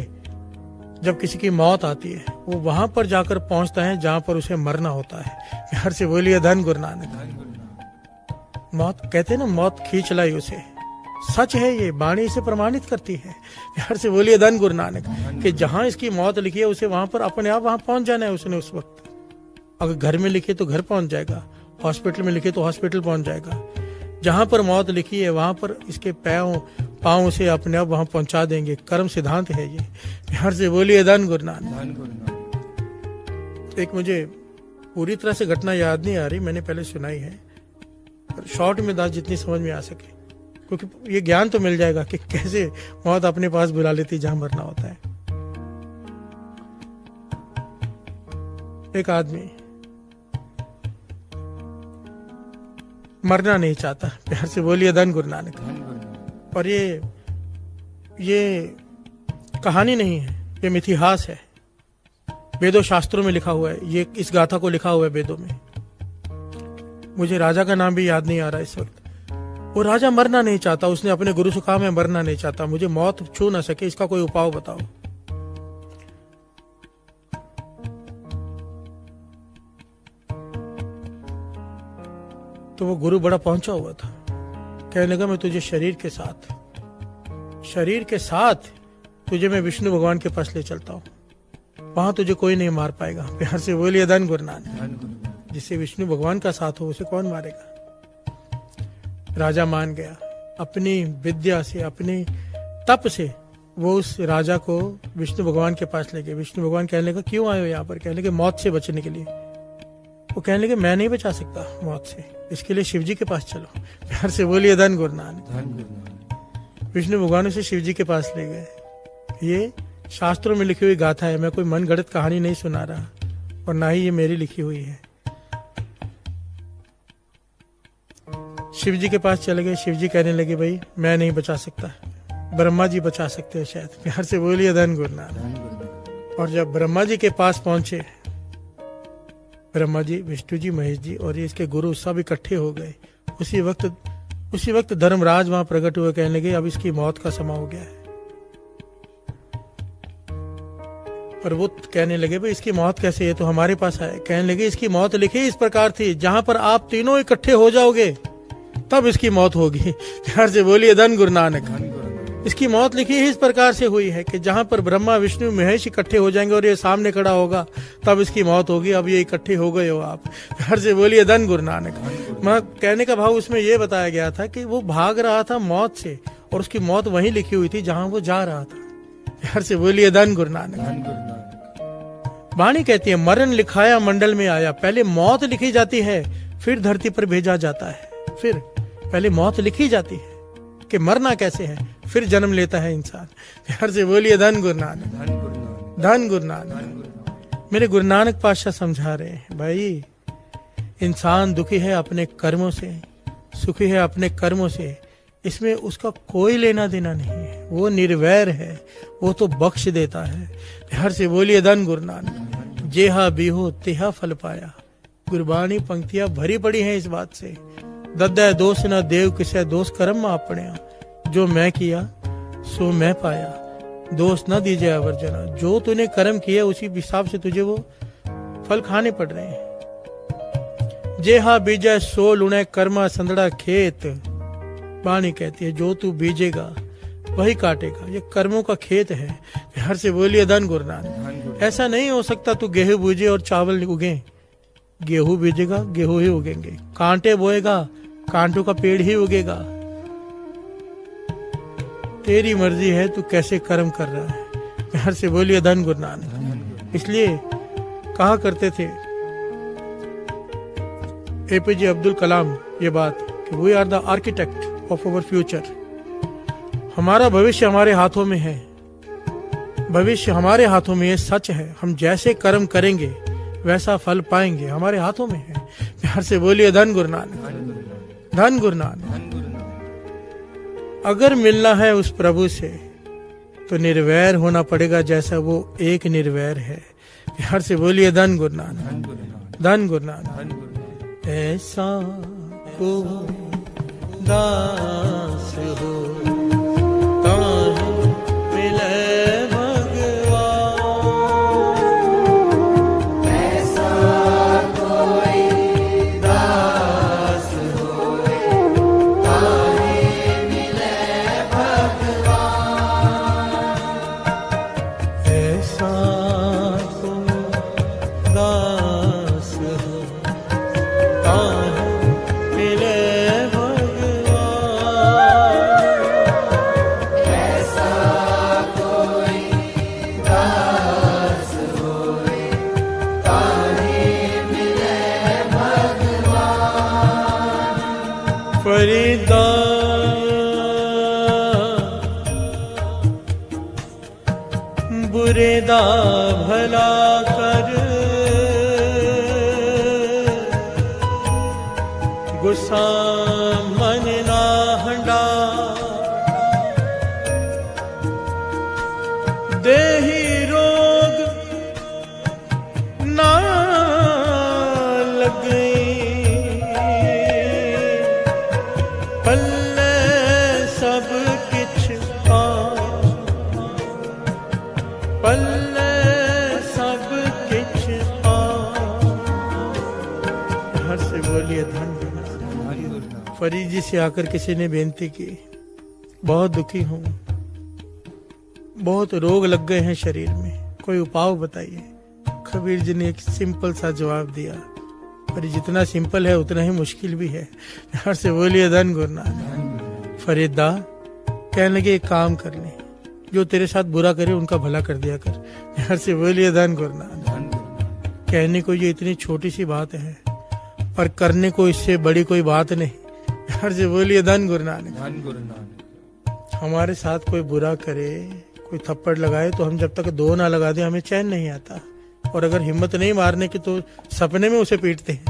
जब किसी की मौत आती है वो वहां पर जाकर पहुंचता है जहां पर उसे मरना होता है। प्यार से बोलिए धन गुरु नानक। मौत कहते हैं ना, मौत खींच लाई उसे, सच है, ये वाणी इसे प्रमाणित करती है। प्यार से बोलिए धन गुरु नानक, कि जहां इसकी मौत लिखी है उसे वहां पर अपने आप वहां पहुंच जाना है उसने उस वक्त। अगर घर में लिखे तो घर पहुंच जाएगा, हॉस्पिटल में लिखे तो हॉस्पिटल पहुंच जाएगा। जहां पर मौत लिखी है वहां पर इसके पाँव से अपने आप वहां पहुंचा देंगे। कर्म सिद्धांत है ये। प्यार से बोलिए धन गुरु नानक। एक मुझे पूरी तरह से घटना याद नहीं आ रही, मैंने पहले सुनाई है, पर शॉर्ट में दास जितनी समझ में आ सके, क्योंकि ये ज्ञान तो मिल जाएगा कि कैसे मौत अपने पास बुला लेती जहां मरना होता है। एक आदमी मरना नहीं चाहता। प्यार से बोलिए धन गुरु नानक। और ये कहानी नहीं है, ये मिथिहास है, वेदों शास्त्रों में लिखा हुआ है। ये इस गाथा को लिखा हुआ है वेदों में। मुझे राजा का नाम भी याद नहीं आ रहा इस वक्त। वो राजा मरना नहीं चाहता, उसने अपने गुरु से कहा मैं मरना नहीं चाहता, मुझे मौत छू ना सके, इसका कोई उपाय बताओ। तो वो गुरु बड़ा पहुंचा हुआ था, कहने लगा मैं तुझे शरीर के साथ तुझे मैं विष्णु भगवान के पास ले चलता हूं, वहां तुझे कोई नहीं मार पाएगा। प्यार से बोलिए धन गुरु नानक। जिसे विष्णु भगवान का साथ हो उसे कौन मारेगा। राजा मान गया, अपनी विद्या से, अपने तप से वो उस राजा को विष्णु भगवान के पास ले गए। विष्णु भगवान कहने लगा क्यों आए हो यहाँ पर। कहने लगे मौत से बचने के लिए। वो कहने लगे मैं नहीं बचा सकता मौत से, इसके लिए शिव जी के पास चलो। प्यार से बोलिए धन गुरु नानक। विष्णु भगवान उसे शिव जी के पास ले गए। ये शास्त्रों में लिखी हुई गाथा है, मैं कोई मन गढ़ंत कहानी नहीं सुना रहा, और ना ही ये मेरी लिखी हुई है। शिव जी के पास चले गए। शिव जी कहने लगे भाई मैं नहीं बचा सकता, ब्रह्मा जी बचा सकते हैं शायद। प्यार से बोलिए धन गुरु नानक। और जब ब्रह्मा जी के पास पहुंचे, ब्रह्मा जी, विष्णु जी, महेश जी और ये इसके गुरु सब इकट्ठे हो गए। उसी वक्त धर्मराज वहां प्रकट हुए, कहने लगे अब इसकी मौत का समय हो गया है। पर वो कहने लगे भाई इसकी मौत कैसे है, तो हमारे पास आए। कहने लगे इसकी मौत लिखी इस प्रकार थी, जहां पर आप तीनों इकट्ठे हो जाओगे तब इसकी मौत होगी। प्यार से बोलिए धन गुरु नानक। इसकी मौत लिखी इस प्रकार से हुई है कि जहां पर ब्रह्मा विष्णु महेश इकट्ठे हो जाएंगे और ये सामने खड़ा होगा तब इसकी मौत होगी। अब ये इकट्ठे हो गए हो आप। प्यार से बोलिए धन गुरु नानक। मैं कहने का भाव उसमें यह बताया गया था कि वो भाग रहा था मौत से, और उसकी मौत वहीं लिखी हुई थी जहां वो जा रहा था। प्यार से बोलिए धन गुरु नानक। वाणी कहती है मरण लिखाया मंडल में आया। पहले मौत लिखी जाती है, फिर धरती पर भेजा जाता है। फिर पहले मौत लिखी जाती है कि मरना कैसे है, फिर जन्म लेता है इंसान। प्यार से बोलिए धन गुरु नानक। धन गुरु नानक। मेरे गुरु नानक पातशाह समझा रहे हैं भाई, इंसान दुखी है अपने कर्मों से, सुखी है अपने कर्मों से, इसमें उसका कोई लेना देना नहीं है। वो निर्वैर है, वो तो बख्श देता है। प्यार से बोलिए धन गुरु नानक। जेहा बीहो तेहा फल पाया। गुरबाणी पंक्तियां भरी पड़ी हैं इस बात से। दद्दै दोष न देव किसे दोष कर्म अपने, जो मैं किया सो मैं पाया, दोष न दीजिए अवर्जना। जो तूने कर्म किया उसी हिसाब से तुझे वो फल खाने पड़ रहे हैं। जेहा बीजय सो लुणे कर्मा संदड़ा खेत। वाणी कहती है जो तू बीजेगा वही काटेगा, ये कर्मों का खेत है। प्यार से बोलिए धन गुरु नानक। ऐसा नहीं हो सकता तू गेहूं बीजे और चावल उगे। गेहूं बीजेगा गेहूं ही उगेंगे, कांटे बोएगा कांटों का पेड़ ही उगेगा। तेरी मर्जी है तू कैसे कर्म कर रहा है। प्यार से बोलिए धन गुरु नानक। इसलिए कहा करते थे एपीजे अब्दुल कलाम ये बात कि we are the architect of our future. हमारा भविष्य हमारे हाथों में है, भविष्य हमारे हाथों में, ये सच है। हम जैसे कर्म करेंगे वैसा फल पाएंगे, हमारे हाथों में है। प्यार से बोलिए धन गुरु नानक। धन गुरु नानक। अगर मिलना है उस प्रभु से तो निर्वैर होना पड़ेगा जैसा वो एक निर्वैर है। प्यार से बोलिए धन गुरु नानक। धन गुरु नानक। ऐसा को दास हो ताहि मिले बुरे दा भला कर, गुस्सा मन ना हंडा, देही रोग ना लगे, पल्ले सब किछ आ, पल्ले सब किछ आ। हर से बोलिए धन। फरीद जी से आकर किसी ने बेनती की, बहुत दुखी हूं, बहुत रोग लग गए हैं शरीर में, कोई उपाय बताइए। कबीर जी ने एक सिंपल सा जवाब दिया, पर जितना सिंपल है उतना ही मुश्किल भी है। हर से बोलिए धन गुरु नानक। फरीदा कहने लगे एक काम कर ले, जो तेरे साथ बुरा करे उनका भला कर दिया कर। हर से बोलिए धन गुरु नानक। कहने को ये इतनी छोटी सी बात है, पर करने को इससे बड़ी कोई बात नहीं। हर से बोलिए धन गुरु नानक। हमारे साथ कोई बुरा करे, कोई थप्पड़ लगाए, तो हम जब तक दो ना लगा दे हमें चैन नहीं आता, और अगर हिम्मत नहीं मारने की तो सपने में उसे पीटते हैं।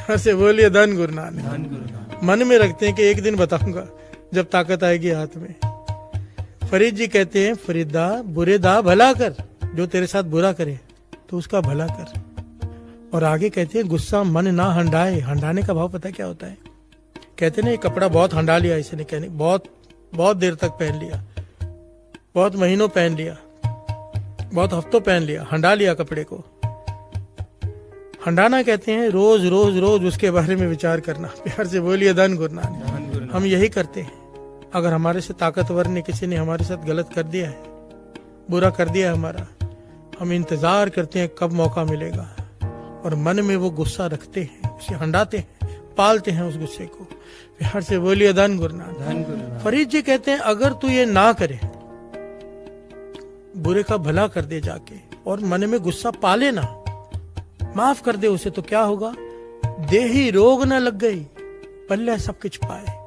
हर से बोलिए धन गुरु नानक। मन में रखते हैं कि एक दिन बताऊंगा जब ताकत आएगी हाथ में। फरीद जी कहते हैं, फरीदा बुरे दा भला कर, जो तेरे साथ बुरा करे तो उसका भला कर। और आगे कहते हैं, गुस्सा मन ना हंडाए। हंडाने का भाव पता क्या होता है? कहते ना ये कपड़ा बहुत हंडा लिया इसने, कहने बहुत देर तक पहन लिया, बहुत महीनों पहन लिया, बहुत हफ्तों पहन लिया, हंडा लिया कपड़े को। हंडाना कहते हैं रोज रोज रोज उसके बारे में विचार करना। प्यार से बोलिए धन गुरु नानक। हम यही करते हैं। अगर हमारे से ताकतवर ने किसी ने हमारे साथ गलत कर दिया है, बुरा कर दिया है हमारा, हम इंतजार करते हैं कब मौका मिलेगा, और मन में वो गुस्सा रखते हैं, उसे हंडाते हैं, पालते हैं उस गुस्से को। प्यार से बोलिए धन गुरु नानक। फरीद जी कहते हैं, अगर तू ये ना करे, बुरे का भला कर दे जाके, और मन में गुस्सा पाले ना, माफ कर दे उसे, तो क्या होगा? देही रोग ना लग गई, पल्ले सब कुछ पाए।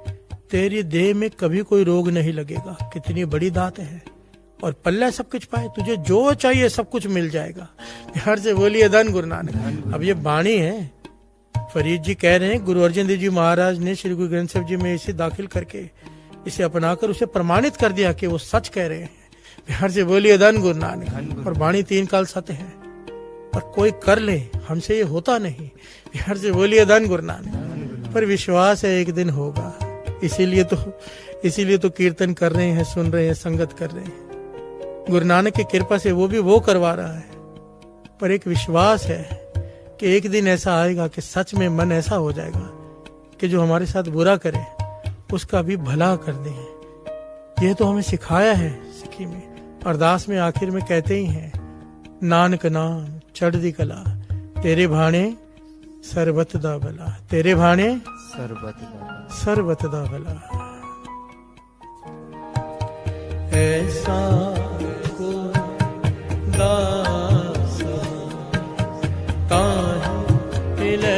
तेरी देह में कभी कोई रोग नहीं लगेगा। कितनी बड़ी दात है। और पल्ले सब कुछ पाए, तुझे जो चाहिए सब कुछ मिल जाएगा। प्यार से बोलिए धन गुरु नानक। अब ये वाणी है, फरीद जी कह रहे हैं, गुरु अर्जन देव जी महाराज ने श्री गुरु ग्रंथ साहिब जी में इसे दाखिल करके, इसे अपनाकर उसे प्रमाणित कर दिया कि वो सच कह रहे हैं। प्यार से बोलिए धन गुरु नानक। और वाणी 3 काल सत्य है, पर कोई कर ले, हमसे ये होता नहीं। प्यार से बोलिए धन गुरु नानक। पर विश्वास है एक दिन होगा, इसीलिए तो कीर्तन कर रहे हैं, सुन रहे हैं, संगत कर रहे हैं। गुरु नानक की कृपा से वो भी वो करवा रहा है, पर एक विश्वास है कि एक दिन ऐसा आएगा कि सच में मन ऐसा हो जाएगा कि जो हमारे साथ बुरा करे उसका भी भला कर दें। यह तो हमें सिखाया है सिक्खी में। अरदास में आखिर में कहते ही हैं, नानक नाम चढ़दी कला, तेरे भाणे सरबत दा भला, तेरे भाणे सरबत दा भला। ऐसा को दास ताहि मिले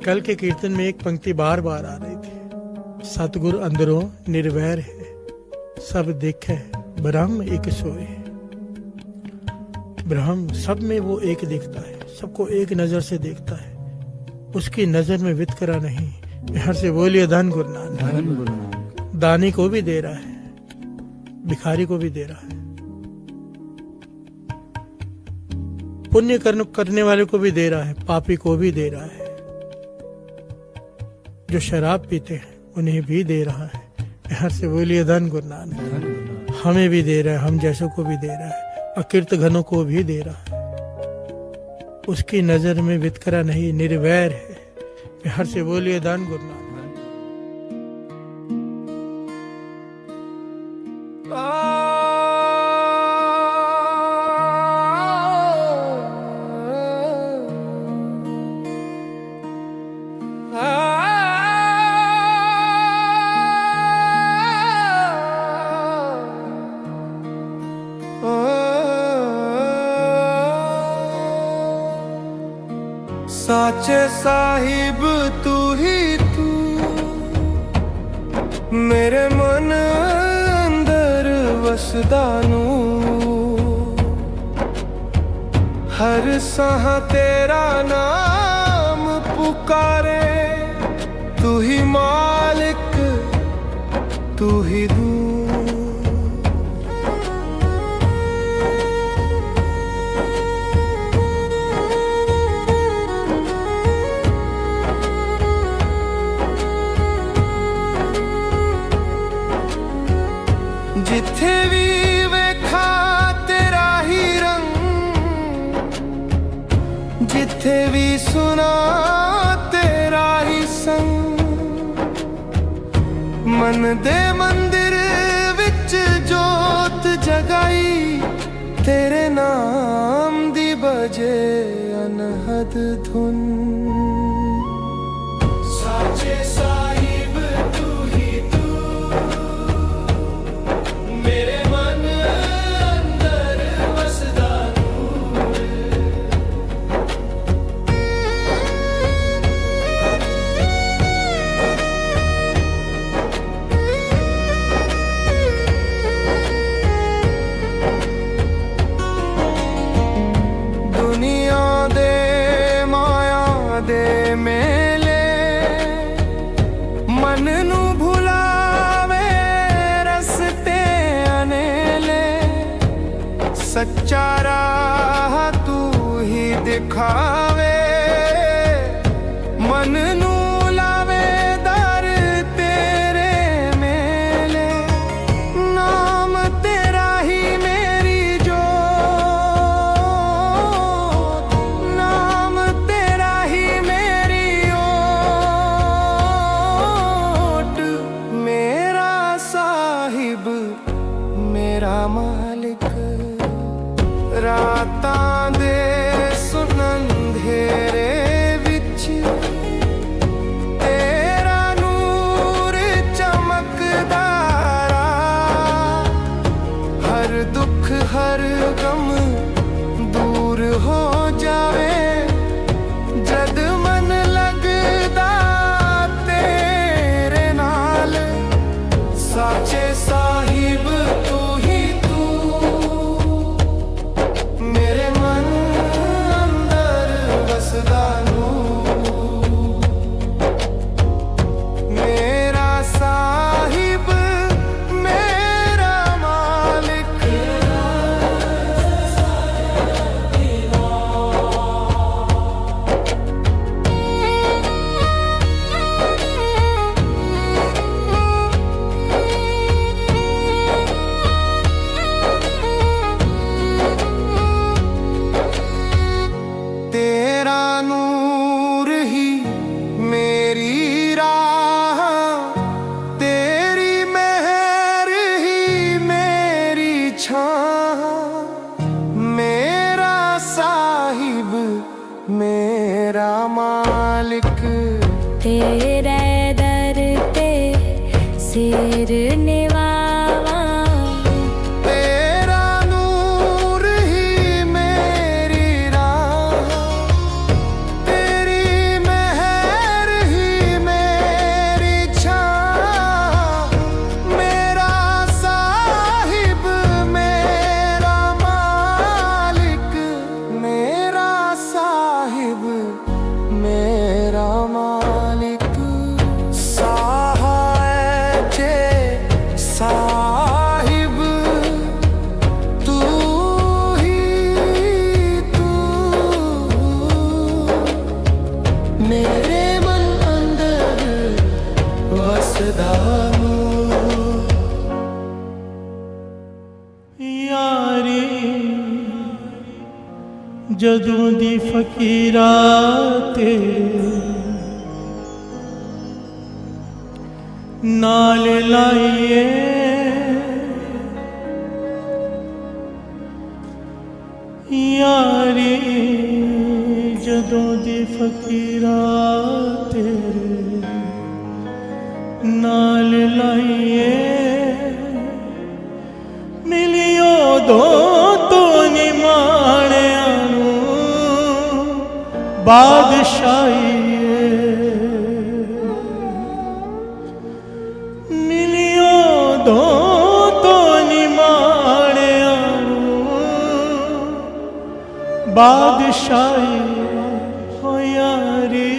कल के कीर्तन में एक पंक्ति बार बार आ रही थी, सतगुर अंदरों निर्वैर है, सब देखे ब्रह्म एक सोए। ब्रह्म सब में वो एक देखता है, सबको एक नजर से देखता है, उसकी नजर में वितकरा नहीं, हर से बोलिए धन गुरु नानक। दानी को भी दे रहा है, भिखारी को भी दे रहा है, पुण्य करने वाले को भी दे रहा है, पापी को भी दे रहा है, जो शराब पीते हैं उन्हें भी दे रहा है। हर से बोलिए धन गुरु नानक। हमें भी दे रहा है, हम जैसों को भी दे रहा है, अकीर्त घनों को भी दे रहा है। उसकी नजर में वितकरा नहीं, निर्वैर है। हर से बोलिए धन गुरु नानक। साचे साहिब तू ही तू, मेरे मन अंदर वसदा नू, हर साह तेरा नाम पुकारे, तू ही मालिक तू ही दू। जिथे भी वेखा तेरा ही रंग, जिथे भी सुना तेरा ही संग, मन दे मंदिर विच जोत जगाई, तेरे नाम दी बजे अनहद धुन। साचे साहिब तू ही तू, मेरे मन अंदर वसदा नूर। दुनिया दे माया दे मेले, मन नू भुलावे रस्ते अनेले, सच्चा राह तू ही दिखावे, मन नू लावे दर तेरे मेले, नाम तेरा ही मेरी जोत, नाम तेरा ही मेरी ओट, मेरा साहिब मेरा मालिक, रातां दे सुन अंधेरे विच, तेरा नूर चमकदारा, हर दुख हर गम दूर हो जावे, जद मन लगदा तेरे नाल। साचे साहिब तू ही तू, मेरे मन अंदर वसदा नू, मेरा साहिब मेरा मालिक। तेरा नूर ही मेरी राह, तेरी मेहर ही मेरी छाह, मेरा साहिब मेरा मालिक। तेरे दर पे सिर निवावा, तेरा नूर ही मेरी राह, तेरी मेहर ही मेरी छाह, मेरा साहिब मेरा मालिक, मेरा साहिब मेरा मालिक। मेरे मन अंदर वसदा यारी जदों दी फकीरा तेरे नाल लाइए यारी जदों दी फकीरा तेरे नाल लाइए मिलियो दो तो निमाणिया बादशाही मिलियो दो तो निमाणिया बादशाही हो यारी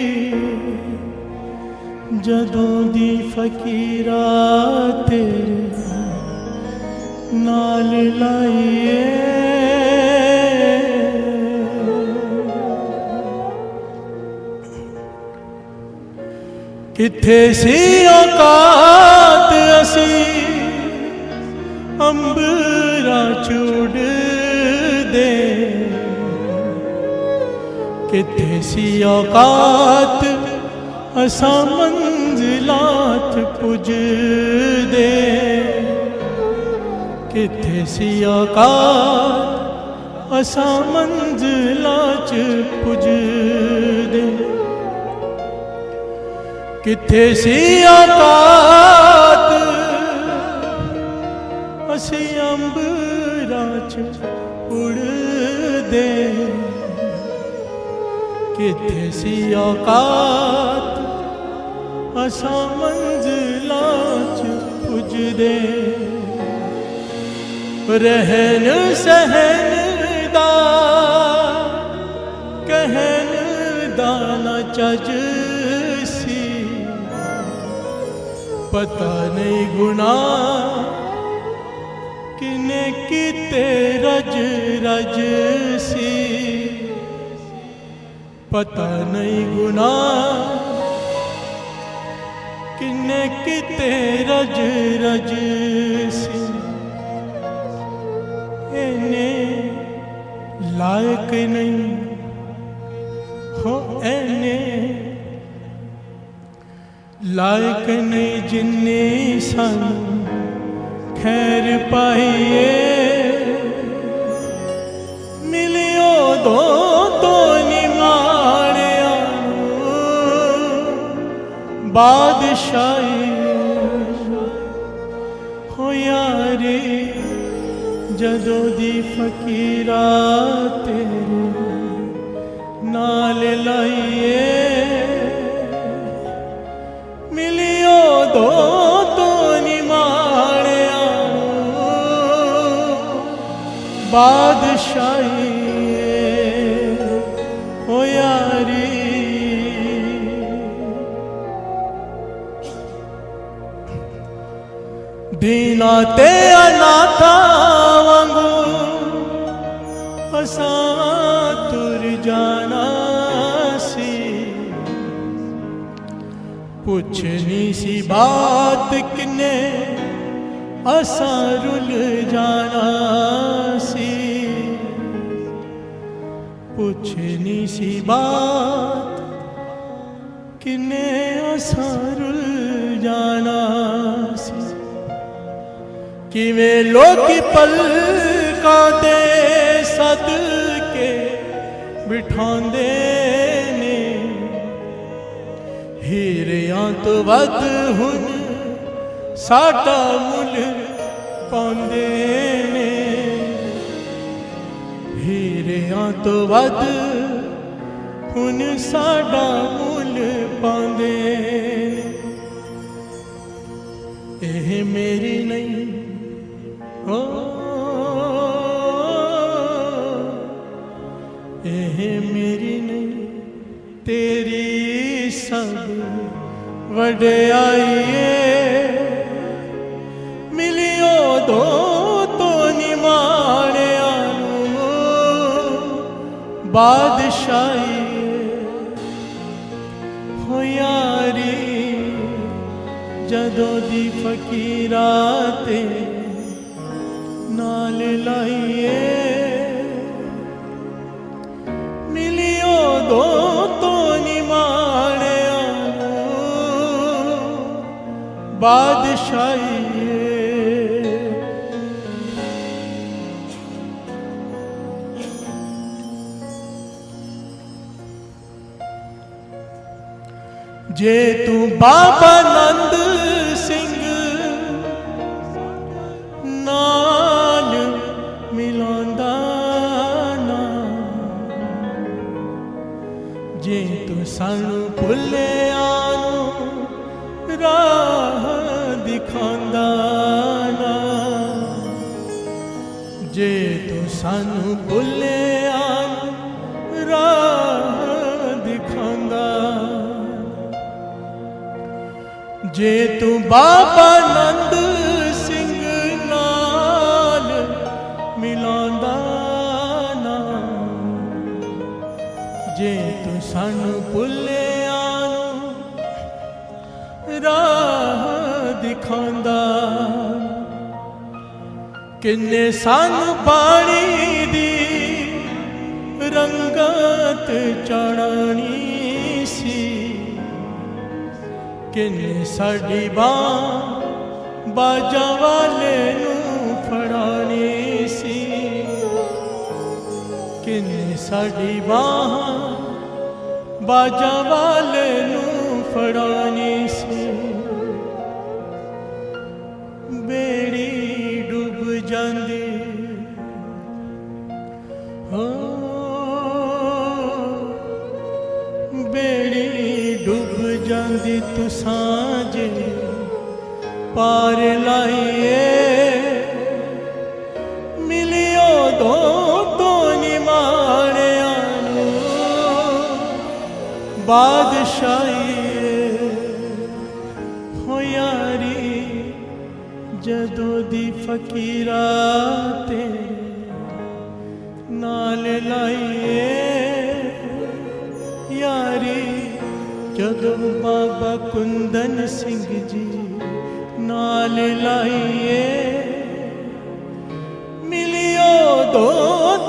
जदों दी फकीरा तेरे नाल लाइए किथे सी औकात असी अंबरा चूड़ दे किथे सी औकात असा मंजिलात पुज दे किथे सी औकात असा मंजिलात पुज दे किथे सी औकात असी अंबरा च उड़ दे किथे सी औकात असा मंजिलां च पुजदे रहन सहन दा कहन दा ना चज सी पता नहीं गुनाह किने किते रज रज सी पता नहीं गुनाह किने किते रज रज सी एने लायक नहीं हो एने लायक नहीं जिन्ने सानू खैर पाइए मिलियो दो तो निमाणिया बादशाही हो यारी जदों दी फकीरा तेरे नाल लाइए मिलियो दो तो निमाणिया बादशाही हो यारी दीना ते अनाथा वांगू असां तुर जाना सी पुछनी सी बात किने असां रुल जाना सी पुछनी सी बात किने असां रुल जाना सी किवें लोकी पलकां दे सद के बिठांदे ने हीरियां तो वध हुन साडा मुल पांदे ने हीरियां तो वध हुन साडा मुल पांदे एह मेरी नहीं हो एह मेरी नहीं तेरी सब वड्याई मिलियो दो तो निमाणिया बादशाही जदों दी फकीरा ते नाल लाइए मिलियो दो तो निमाणिया बादशाही जे तू बाबा नंद सिंह नाल मिलांदा ना, जे तू सानू भुल्लिया नू राह दिखांदा ना, जे तू सानू भुल्लिया नू राह दिखांदा, जे तू बाबा नंद सिंह नाल मिलांदा ना, जे तू सानू भुल्लिया नू राह दिखांदा, किन्ने सानू पानी दी रंगत चढ़ानी सी, किन्ने साडी बांह बाजा वाले नू फड़ानी सी, किन्ने साडी बांह बाजा वाले नू फड़ानी सी, बेड़ी डूब जांदी हो, बेड़ी डूब जांदी तुसां जे पार लाइए मिलियो दो तो निमाणिया नू बादशाही हो यारी जदों दी फकीरा ते नाल लाइए यारी, जदों बाबा कुंदन सिंह जी नाल लाइए मिलियो दो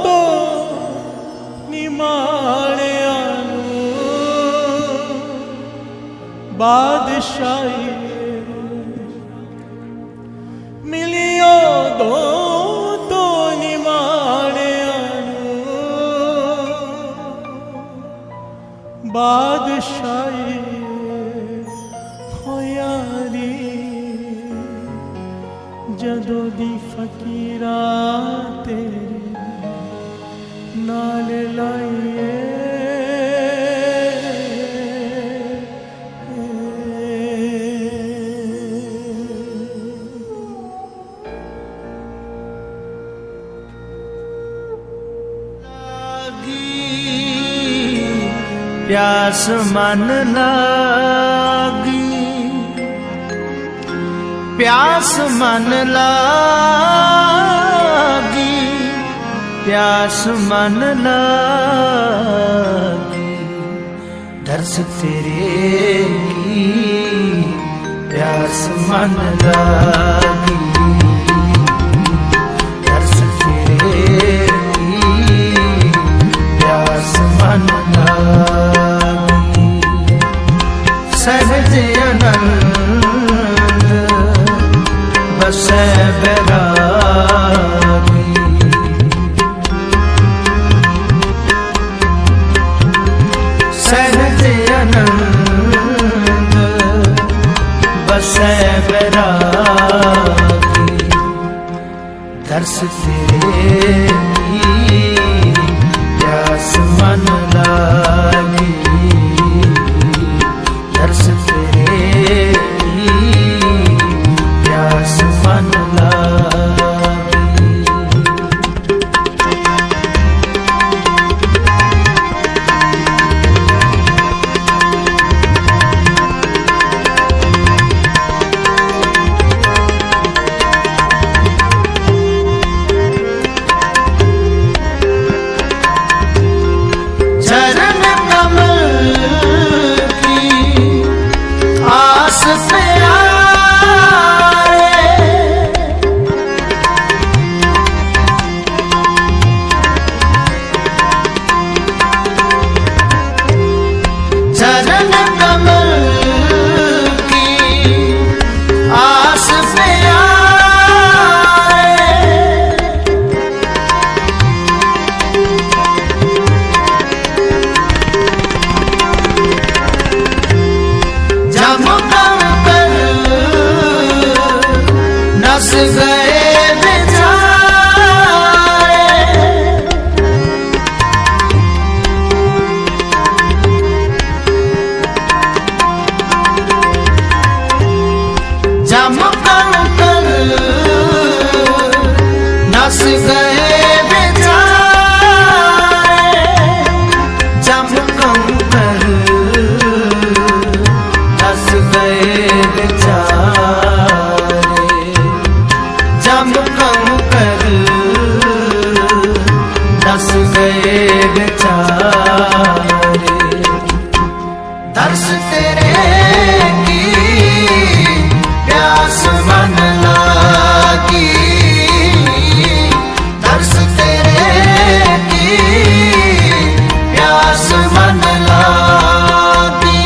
तो निमाणिया नू बादशाही, मिलियो दो तो निमाणिया नू बादशाही हो यारी, जदों दी फकीरा तेरे नाल लाइए प्यास मन लागी, प्यास मन लागी, प्यास मन लागी, दर्श तेरे की प्यास मन लागी, दर्श तेरे की प्यास मन लागी, सहज आनंद बसै बैरागी, सहज आनंद बसै बैरागी, दर्श तेरे की प्यास मन लागी, दर्श तेरे की प्यास मन लागी। गए बेचारे, जम कंकर नस गए बेचारे, जम कंकर नस गए बेचारे, जम कंकर नस गए बेचारे। दर्श तेरे की प्यास मन लागी, दर्श तेरे की प्यास मन लागी।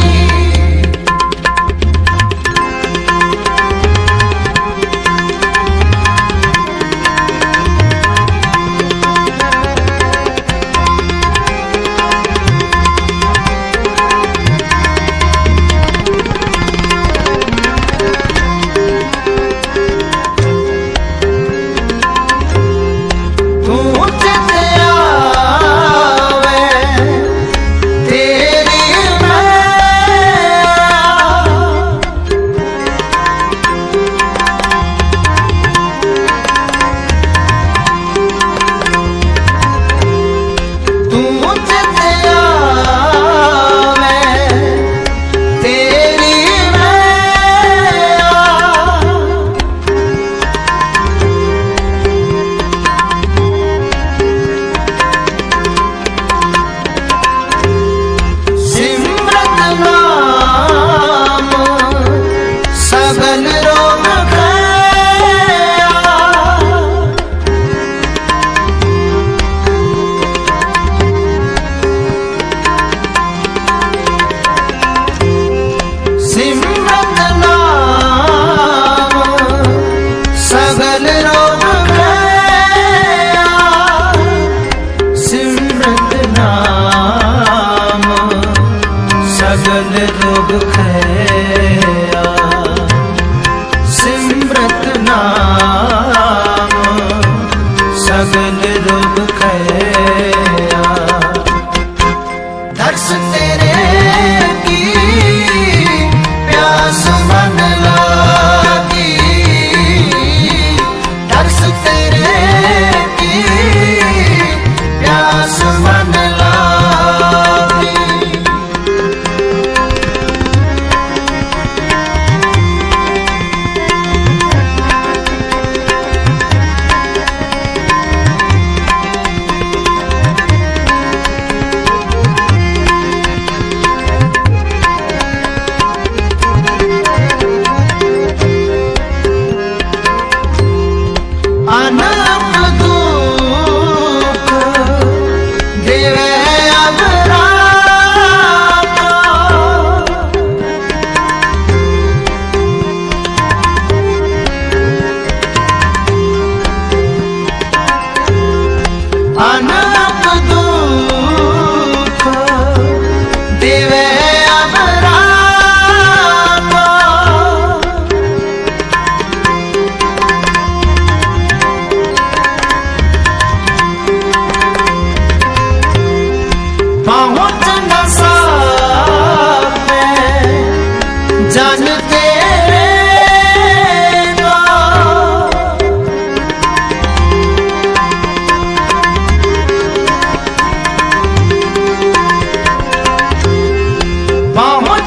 पहुँच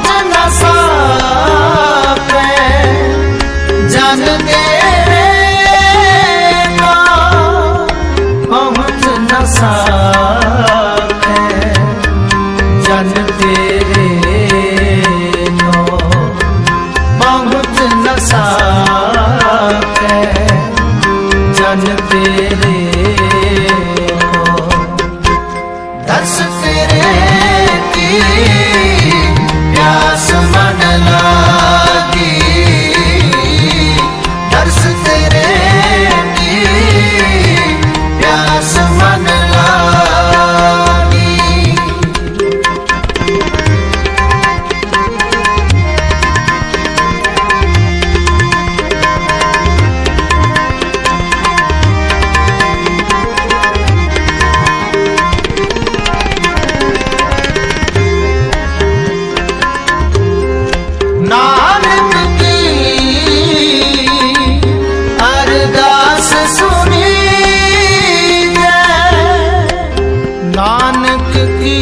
नानक की अरदास सुनी जय, नानक की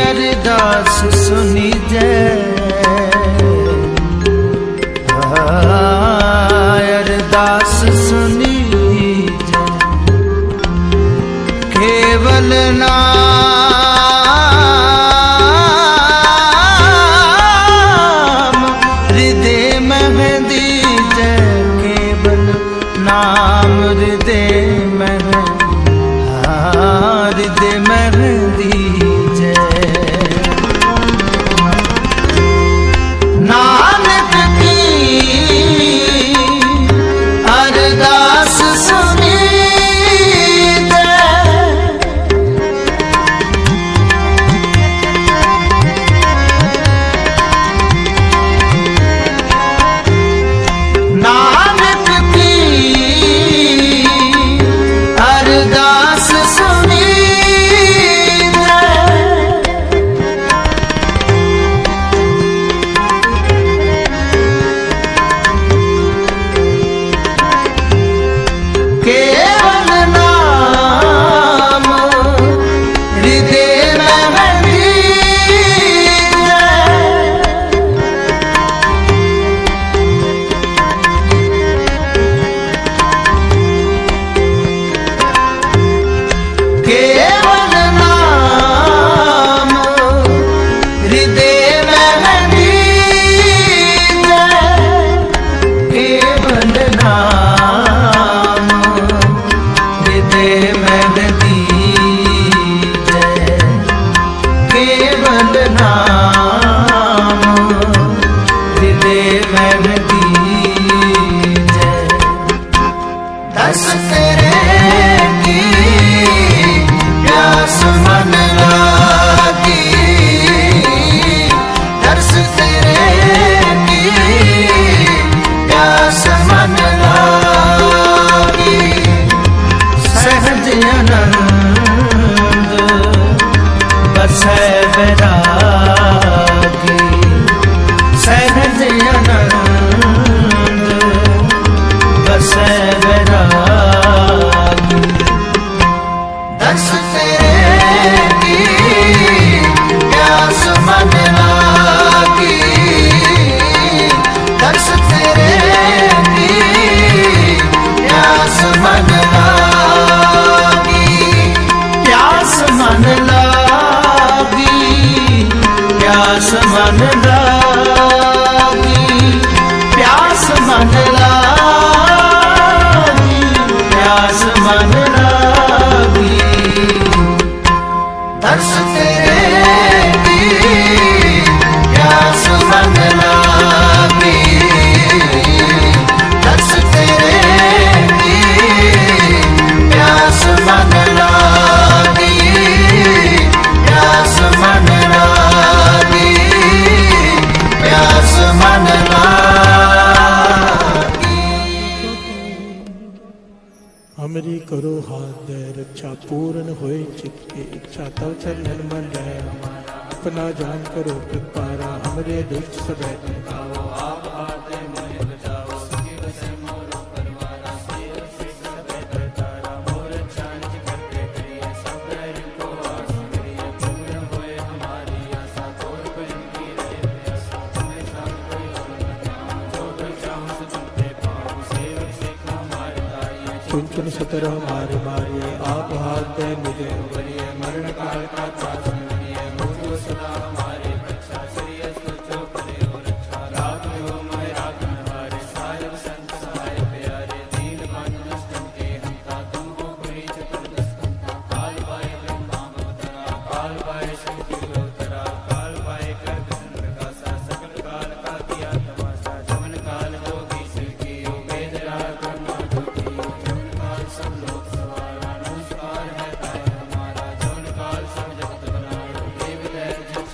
अरदास सुनी जय, अरदास सुनी जय, केवल नाम हृदय में दीजै, केवल नाम हृदय में हृदय में दीजै, नानक की अरदास सुनी जय, नानक की अरदास सुनी जय, केवल नाम हृदय में दीजै, केवल नाम हृदय में दीजै, केवल नाम हृदय में दीजै, केवल नाम हृदय में दीजै, दस तेरे की प्यास मन लागी, दस तेरे की प्यास मन लागी, सहज आनंद बसै बैरागी, सहज आनंद बसै बैरागी, दस तेरे की प्यास मन लागी, दस तेरे की प्यास मन लागी, प्यास मन लागी, प्यास मन लागी, प्यास मन लागी, प्यास मन लागी, दस तेरे की प्यास मन लागी, दस तेरे की प्यास मन लागी, प्यास मन लागी, प्यास मन लागी। हमरी करो हाथ दे रक्षा पूर्ण होए चित की इच्छा तव चरण मन रहे, अपना जान करो कृपारा हमरे दुष्ट सब निकालो, आप आते मन बचाओ, सखी बसे मोर परवारा, सेव से सब तारा, मोर चांच करते करिए, सब बैर को आस करिए, पूर्ण होए हमारी आशा, तोर प्रेम की रहे प्यासा, तुम्हें सब कोई और न जाऊं, जो कोई चाहूं सो तुमते पाऊं, सेवक से हमारे दाइए, चुन चुन सतर हमारे मारिए, आप हाथ दे मुझे उबरिए, मरण काल का त्रास मिलिए, मुझको सदा हमारे रक्षा, श्री अस्तु जो करे हो रक्षा, रात में हो मैं रात में हारे, सायब संत सहाय प्यारे, दीन बंधु दुष्टन के हंता, तुमको कोई चतुर्दश कंता, काल पाए ब्रह्मा अवतरा, काल पाए शक्ति अवतरा, काल पाए कर विष्णु प्रकाशा, सकल काल का किया तमाशा, जमन काल जोगी सिर की वेद राग ब्रह्मा ज्योति, जमन काल सब लोग सवारा, नमस्कार है ताय हमारा, जमन काल सब जगत बनाए, देव दैव जग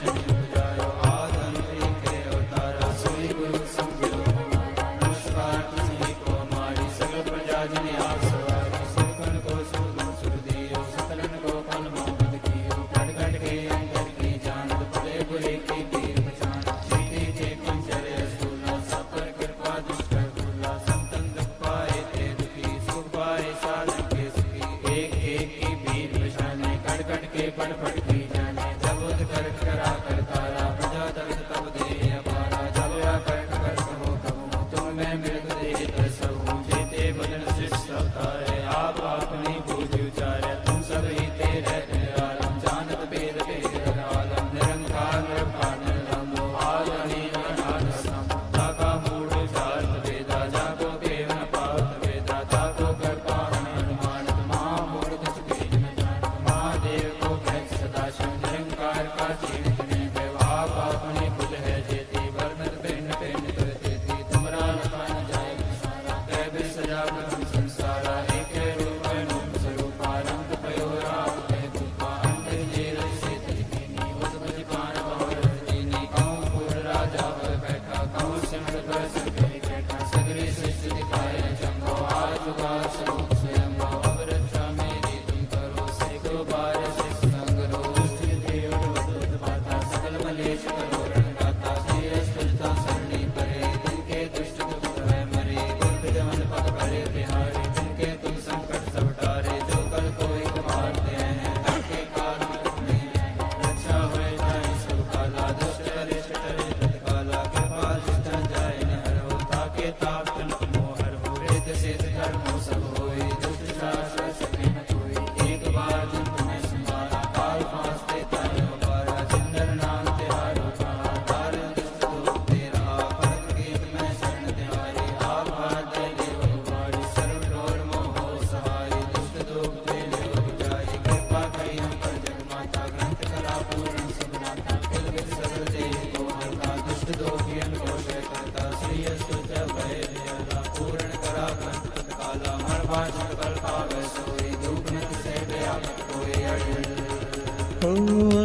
दोखियन को शय करता श्री स्तुत भय नियला पूर्ण करा ग्रंथ तत्काला मन वाचक कल पावे सोई दुख नत से व्यापक कोई अड़ियल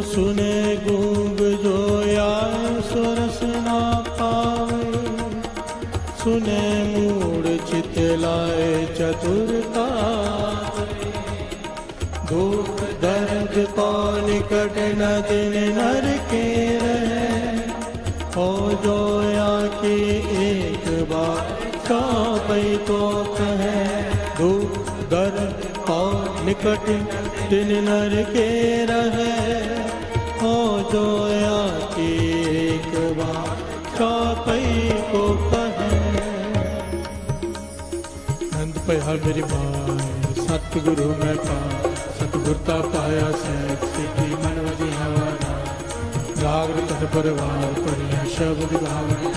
सुने गूंग जो आए सो रस ना पावे सुने मूड चित लाए चतुरता दुख दर्द को निकट न दिन नर के रहे हो जो आके एक बार चौपई को कहे दुख दर्द को निकट दिन नर के रहे हो जो आके एक बार चौपई को कहे नंद पे हर मेरी माए सतगुरु मैं पा सतगुरता पाया सैत सिद्धि मन वजी हवाना राग तन परवार परिया शब्द भावना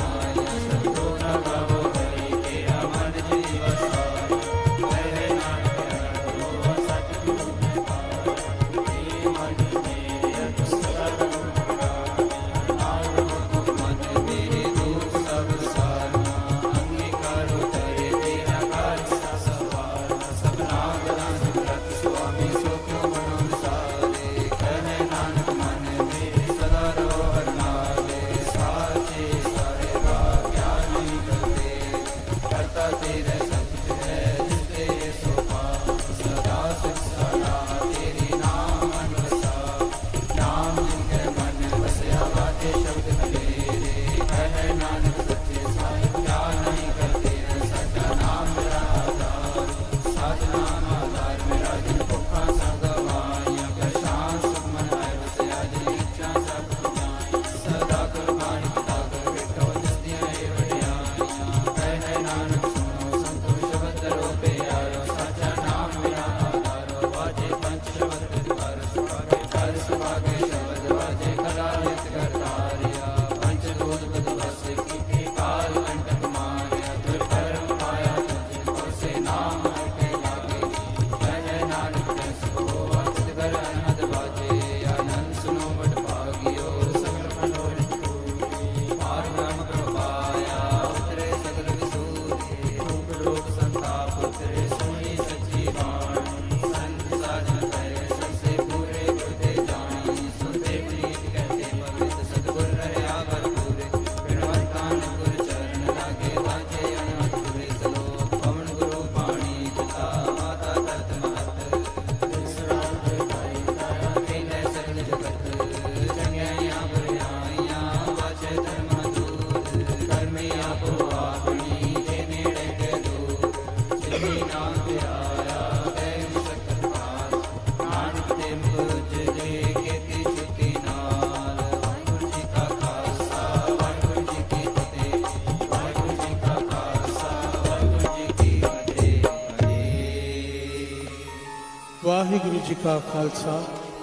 वाहिगुरु जी का खालसा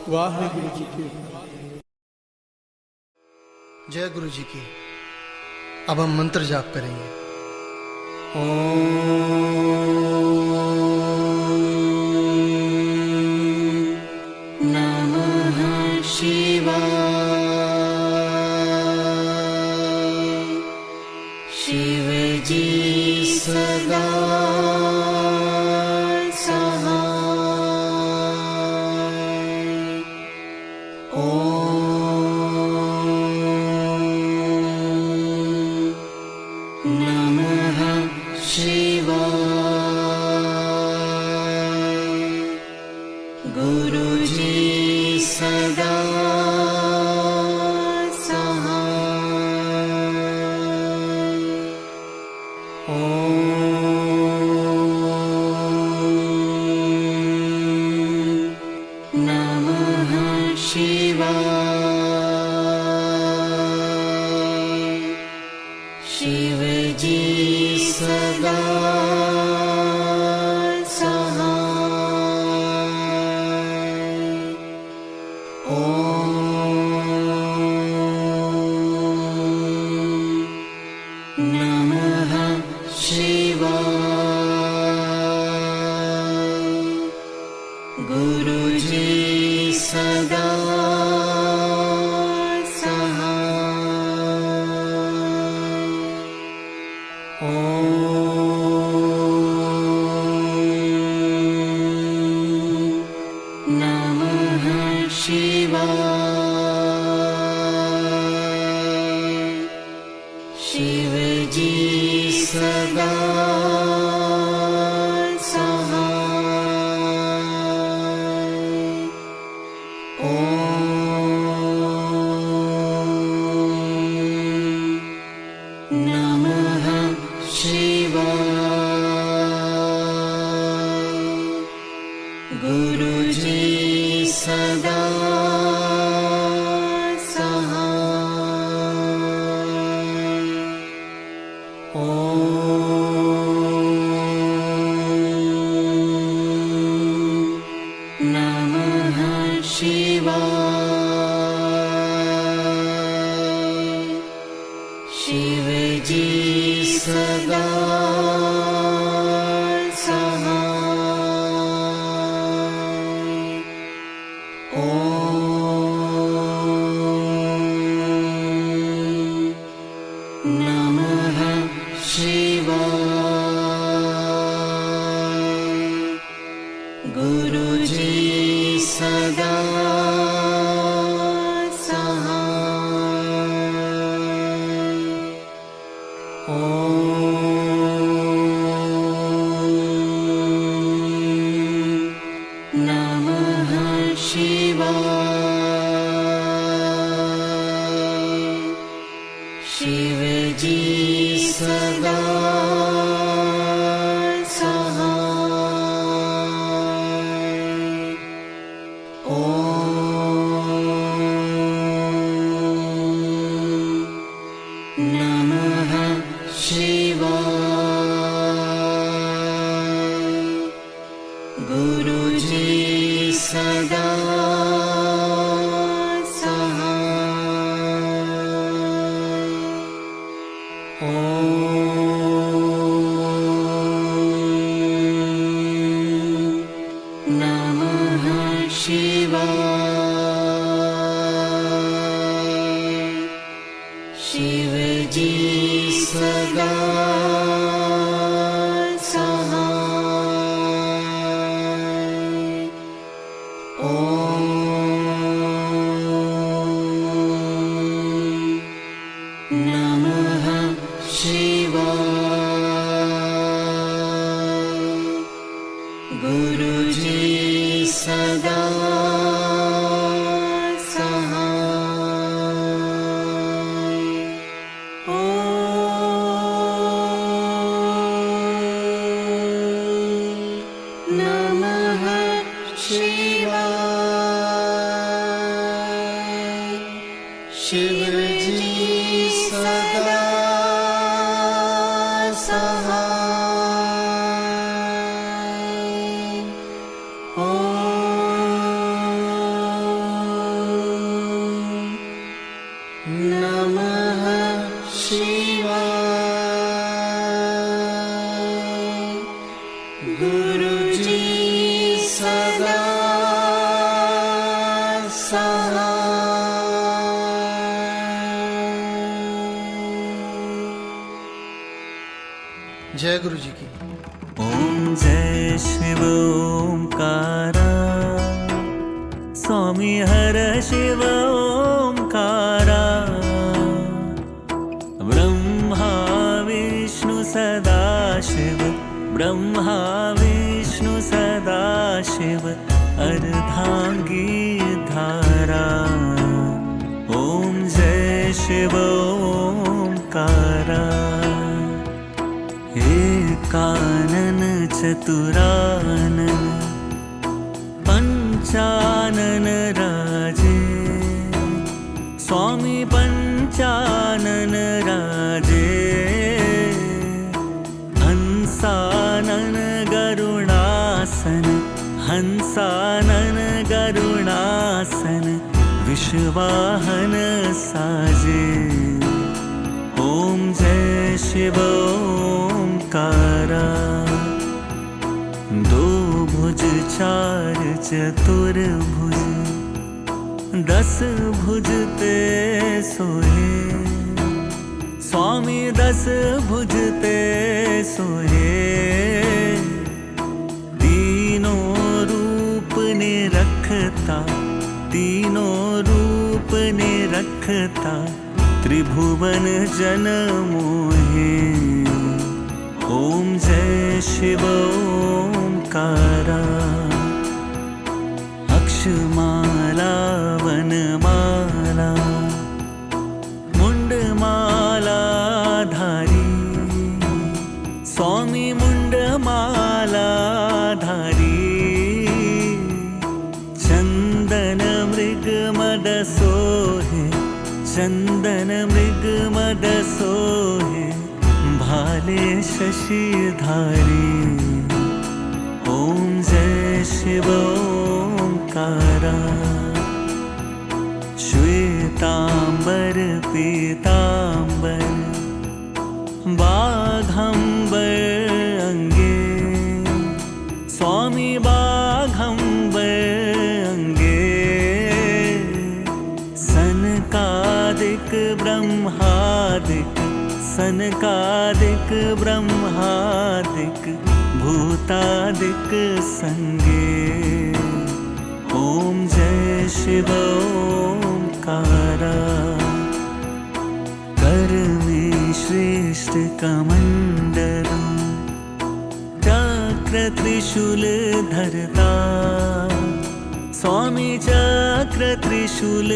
वाहिगुरु जी की जय गुरु जी की। अब हम मंत्र जाप करेंगे। नमः शिवाय शिव जी सदा शिव जी सदा सदा सहाय। नमः शिवाय। शिवजी सदा गुरुजी सदा सहाय। ॐ नमः शिवाय। शिवजी सदा नमः शिवाय। गुरुजी सदा सहाय। ॐ नमः शिवाय। शिवजी सदा सहाय। ॐ नमः शिवाय। गुरुजी सदा ॐ नमः शिवाय। शिवजी सदा सहाय। ॐ नमः शिवाय। गुरुजी सदा सहाय। ॐ नमः शिवाय। शिवजी सदा सहाय। ॐ नमः शिवाय। गुरुजी सदा सहाय। जय गुरु जी की। ॐ जय शिव ओंकारा स्वामी हर शिव ओंकारा। ब्रह्मा विष्णु सदा शिव ब्रह्मा विष्णु सदा शिव अर्धांगी धारा। ॐ जय शिव ओंकारा। एकानन चतुरानन पंचानन राजे। स्वामी पंचानन राजे। हंसानन गरुणासन हंसानन गरुणासन विश्वाहन साजे। ॐ जय शिव ओंकारा। दो भुज चार चतुर्भुज 10 भुज ते सोहे। स्वामी स्वामी 10 भुज ते सोहे, तीनों रूप ने रखता, तीनों रूप ने रखता, त्रिभुवन जन मोहे। ओम जय शिव ओंकारा। अक्षमाला वनमाला मुंडमाला धारी, स्वामी मुंडमाला धारी। चंदन मृग मद सोहे, चंदन मृग मद सोहे, भाले शशिधारी। ओम जय शिव ओंकारा। श्वेतांबर पीतांबर बाघंबर अंगे, स्वामी बाघंबर अंगे। सनकादिक ब्रह्मादिक, सनकादिक ब्रह्मादिक, भूतादिक संगे। ओम जय शिव ओंकारा। कर में श्रेष्ठ कमंडल, चक्र त्रिशूल धरता, स्वामी चक्र त्रिशूल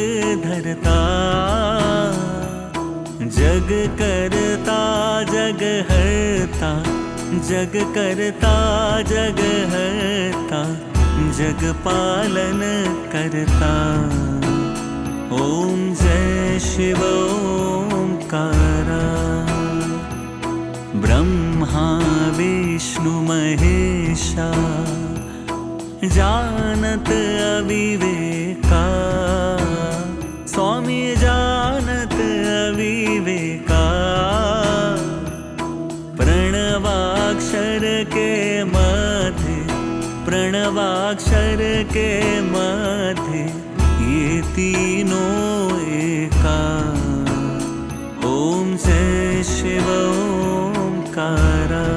धरता। जग करता जग हरता, जग करता जग हरता, जग पालन करता। ओम जय शिव ओंकारा। ब्रह्मा विष्णु महेशा, जानत अविवेका, स्वामी जानत अविवेका। प्रणवाक्षर के मध्य, प्रणवाक्षर के मध्य, ये तीनों एका। ओम जय शिव ओंकारा।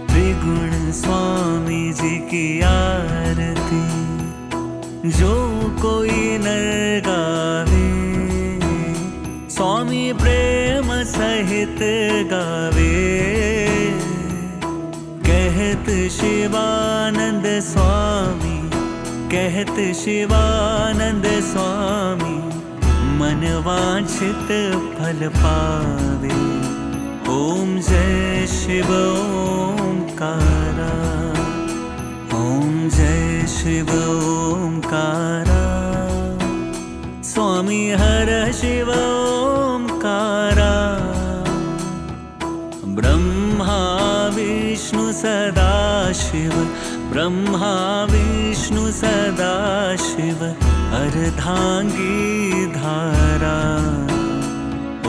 त्रिगुण स्वामी जी की आरती, जो कोई नर गावे, स्वामी प्रेम सहित गावे। कहत शिवानंद स्वामी, कहत शिवानंद स्वामी, मन वांछित फल पावे। ओम जय शिव ओंकारा। ओम जय शिव ओंकारा। स्वामी हर शिव ओंकारा। ब्रह्मा विष्णु सदाशिव, ब्रह्मा विष्णु सदाशिव, अर्धांगी धारा।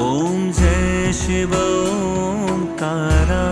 ओम जय शिव ओंकारा।